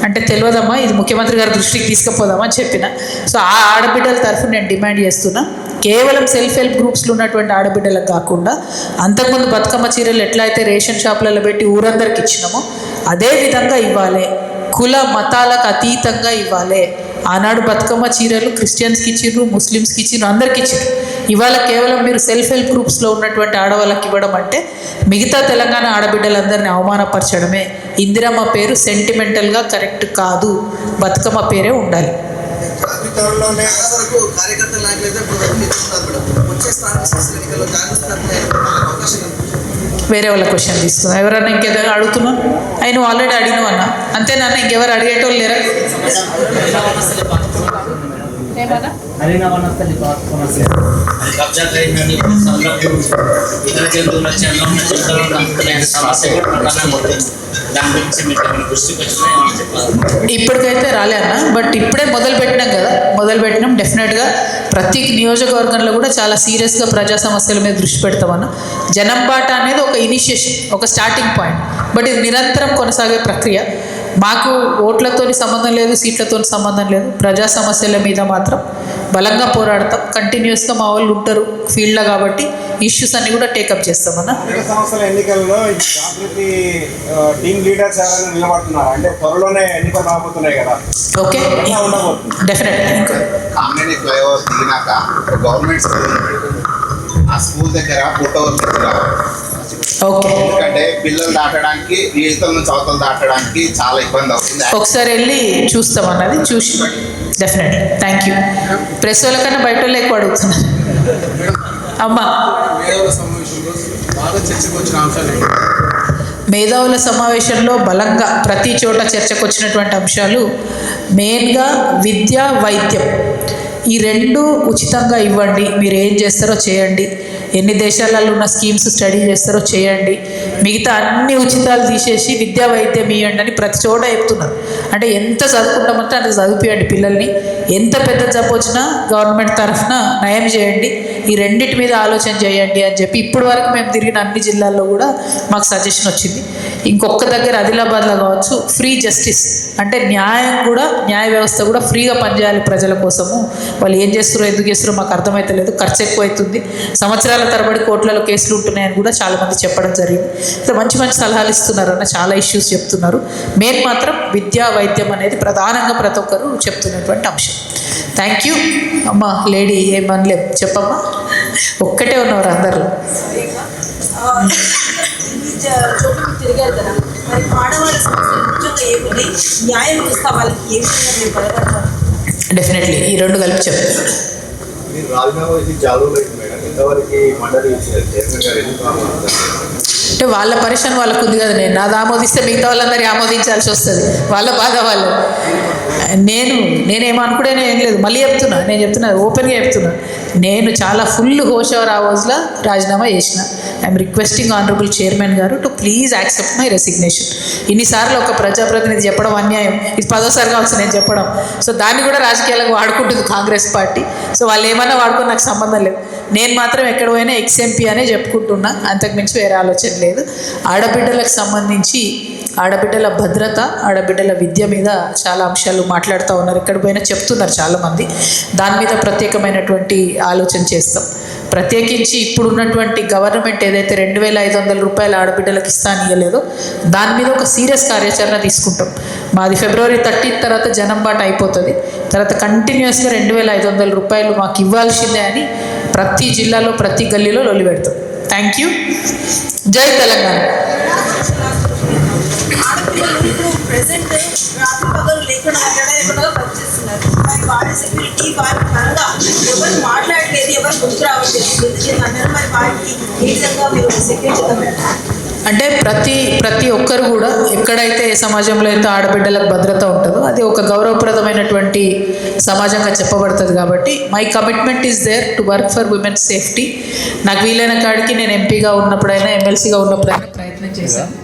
అంటే తెలియదమ్మా, ఇది ముఖ్యమంత్రి గారి దృష్టికి తీసుకుపోదామని చెప్పిన. సో ఆ ఆడబిడ్డల తరఫున నేను డిమాండ్ చేస్తున్నా, కేవలం సెల్ఫ్ హెల్ప్ గ్రూప్స్లో ఉన్నటువంటి ఆడబిడ్డలకు కాకుండా అంతకుముందు బతుకమ్మ చీరలు ఎట్లా అయితే రేషన్ షాపులలో పెట్టి ఊరందరికి ఇచ్చినామో అదే విధంగా ఇవ్వాలి. కుల మతాలకు అతీతంగా ఇవ్వాలి. ఆనాడు బతుకమ్మ చీరలు క్రిస్టియన్స్కి ఇచ్చిర్రు, ముస్లిమ్స్కి ఇచ్చిర్రు, అందరికి ఇచ్చిర్రు. ఇవాళ కేవలం మీరు సెల్ఫ్ హెల్ప్ గ్రూప్స్లో ఉన్నటువంటి ఆడవాళ్ళకి ఇవ్వడం అంటే మిగతా తెలంగాణ ఆడబిడ్డలందరినీ అవమానపరచడమే. ఇందిరమ్మ పేరు సెంటిమెంటల్గా కరెక్ట్ కాదు, బతుకమ్మ పేరే ఉండాలి. వేరే వాళ్ళ క్వశ్చన్ తీసుకుందాం. ఎవరన్నా ఇంకేదో అడుగుతున్నా? ఆయన ఆల్రెడీ అడిగినావు అన్న, అంతేనన్నా, ఇంకెవరు అడిగేటోళ్ళు లేరా? ఇప్పటికైతే రాలే అన్న, బట్ ఇప్పుడే మొదలు పెట్టినాం కదా, మొదలు పెట్టినాం. డెఫినెట్గా ప్రతి నియోజకవర్గంలో కూడా చాలా సీరియస్గా ప్రజా సమస్యల మీద దృష్టి పెడతామన్న. జనం బాట అనేది ఒక ఇనిషియేషన్, ఒక స్టార్టింగ్ పాయింట్, బట్ ఇది నిరంతరం కొనసాగే ప్రక్రియ. మాకు ఓట్లతోని సంబంధం లేదు, సీట్లతో సంబంధం లేదు. ప్రజా సమస్యల మీద మాత్రం బలంగా పోరాడతాం. కంటిన్యూస్గా మా వాళ్ళు ఉంటారు ఫీల్డ్లో కాబట్టి ఇష్యూస్ అన్ని కూడా టేకప్ చేస్తామన్నా. సంవత్సరాల ఎన్నికల్లో జాగృతి టీమ్ లీడర్స్ ఎవరైనా నిలబడుతున్నారు అంటే త్వరలోనే ఎన్నికలు రాబోతున్నాయి కదా. Okay, definite. కామినేని ఫ్లైఓవర్ దిగినాక గవర్నమెంట్ స్కూల్ ఆ స్కూల్ దగ్గర ఫోటోలు ఓకే, ఎందుకంటే పిల్లలు దాటడానికి ఈతల నుంచి అవతలు దాటడానికి చాలా ఇబ్బంది అవుతుంది. ఒకసారి వెళ్ళి చూస్తాం అన్నది, చూసి డెఫినెట్లీ. Thank you. ప్రెస్ వాళ్ళ కన్నా బయట వాళ్ళు ఎక్కువ అడుగుతున్నారు. అమ్మా, మేధావుల సమావేశంలో బలంగా ప్రతి చోట చర్చకు వచ్చినటువంటి అంశాలు మెయిన్గా విద్య, వైద్యం ఈ రెండు ఉచితంగా ఇవ్వండి. మీరు ఏం చేస్తారో చేయండి, ఎన్ని దేశాలలో ఉన్న స్కీమ్స్ స్టడీ చేస్తారో చేయండి, మిగతా అన్ని ఉచితాలు తీసేసి విద్యా వైద్యం ఇవ్వండి అని ప్రతి చోట చెప్తున్నారు. అంటే ఎంత చదువుకుంటామంటే అంత చదివిపియండి పిల్లల్ని, ఎంత పెద్ద జబ్బు వచ్చినా గవర్నమెంట్ తరఫున నయం చేయండి, ఈ రెండింటి మీద ఆలోచన చేయండి అని చెప్పి ఇప్పటి వరకు మేము తిరిగిన అన్ని జిల్లాల్లో కూడా మాకు సజెషన్ వచ్చింది. ఇంకొక దగ్గర ఆదిలాబాద్లో కావచ్చు, ఫ్రీ జస్టిస్ అంటే న్యాయం కూడా, న్యాయ వ్యవస్థ కూడా ఫ్రీగా పనిచేయాలి ప్రజల కోసము. వాళ్ళు ఏం చేస్తారో ఎందుకు చేస్తారో మాకు అర్థమవుతలేదు, ఖర్చు ఎక్కువ అవుతుంది, సంవత్సరాల తరబడి కోట్లలో కేసులు ఉంటున్నాయని కూడా చాలామంది చెప్పడం జరిగింది. అయితే మంచి మంచి సలహాలు ఇస్తున్నారు అన్న, చాలా ఇష్యూస్ చెప్తున్నారు. మెయిన్ మాత్రం విద్యా, వైద్యం అనేది ప్రధానంగా ప్రతి ఒక్కరు చెప్తున్నటువంటి అంశం. థ్యాంక్ యూ అమ్మా. లేడీ ఏమనలేం, చెప్పమ్మా. ఒక్కటే ఉన్నవారు అందరూ. తిరిగారు కదా, మరి ఆడవాళ్ళ సమస్యలు ముఖ్యంగా ఏముంది, న్యాయం వ్యవస్థ వాళ్ళకి ఏ విధంగా మీరు పడగలుగుతారు? డెఫినెట్లీ ఈ రెండు కలిపి చెప్తారు. అంటే వాళ్ళ పరిశ్రమ వాళ్ళకు ఉంది కదా, నేను నాది ఆమోదిస్తే మిగతా వాళ్ళందరూ ఆమోదించాల్సి వస్తుంది, వాళ్ళ బాధ వాళ్ళు. నేనేమనుకునే ఏం లేదు, మళ్ళీ చెప్తున్నా ఓపెన్గా చెప్తున్నా, నేను చాలా ఫుల్ హోష్ అవర్ అవర్స్లో రాజీనామా చేసిన. ఐఎమ్ రిక్వెస్టింగ్ ఆనరబుల్ చైర్మన్ గారు to please accept my resignation. ఇన్నిసార్లు ఒక ప్రజాప్రతినిధి చెప్పడం అన్యాయం, ఇది 10వ కావచ్చు నేను చెప్పడం. సో దాన్ని కూడా రాజకీయాలకు వాడుకుంటుంది కాంగ్రెస్ పార్టీ. సో వాళ్ళు ఏమన్నా వాడుకొని నాకు సంబంధం లేదు. నేను మాత్రం ఎక్కడ పోయినా ఎక్స్ఎంపీ అనే చెప్పుకుంటున్నా, అంతకుమించి వేరే ఆలోచన లేదు. ఆడబిడ్డలకు సంబంధించి ఆడబిడ్డల భద్రత, ఆడబిడ్డల విద్య మీద చాలా అంశాలు మాట్లాడుతూ ఉన్నారు, ఎక్కడ పోయినా చెప్తున్నారు చాలామంది. దాని మీద ప్రత్యేకమైనటువంటి ఆలోచన చేస్తాం. ప్రత్యేకించి ఇప్పుడున్నటువంటి గవర్నమెంట్ ఏదైతే 2,500 రూపాయలు ఆడబిడ్డలకు ఇవ్వలేదో దాని మీద ఒక సీరియస్ కార్యాచరణ తీసుకుంటాం. మాది ఫిబ్రవరి 13 తర్వాత జనం బాట అయిపోతుంది. తర్వాత కంటిన్యూస్గా 2,500 రూపాయలు మాకు ఇవ్వాల్సిందే అని ప్రతి జిల్లాలో, ప్రతి గల్లీలో లొల్లి పెడతాం. Thank you. జై తెలంగాణ. ఆడపిల్లలు ప్రెసెంట్ రాత్రి పగలు లేకుండా పనిచేస్తున్నారు. మరి వారి సెక్యూరిటీ, వారి పరంగా ఎవరు మాట్లాడలేదు, ఎవరు గుర్తు రావట్లేదు అన్నారు. మరి వారికి ఏ విధంగా మీరు సెక్యూరిటీ అంటే ప్రతి ఒక్కరు కూడా ఎక్కడైతే ఏ సమాజంలో అయితే ఆడబిడ్డలకు భద్రత ఉంటుందో అది ఒక గౌరవప్రదమైనటువంటి సమాజంగా చెప్పబడుతుంది. కాబట్టి my commitment is there to work for women's safety. నాకు వీలైన కాడికి నేను ఎంపీగా ఉన్నప్పుడైనా, ఎమ్మెల్సీగా ఉన్నప్పుడైనా ప్రయత్నం చేశాను.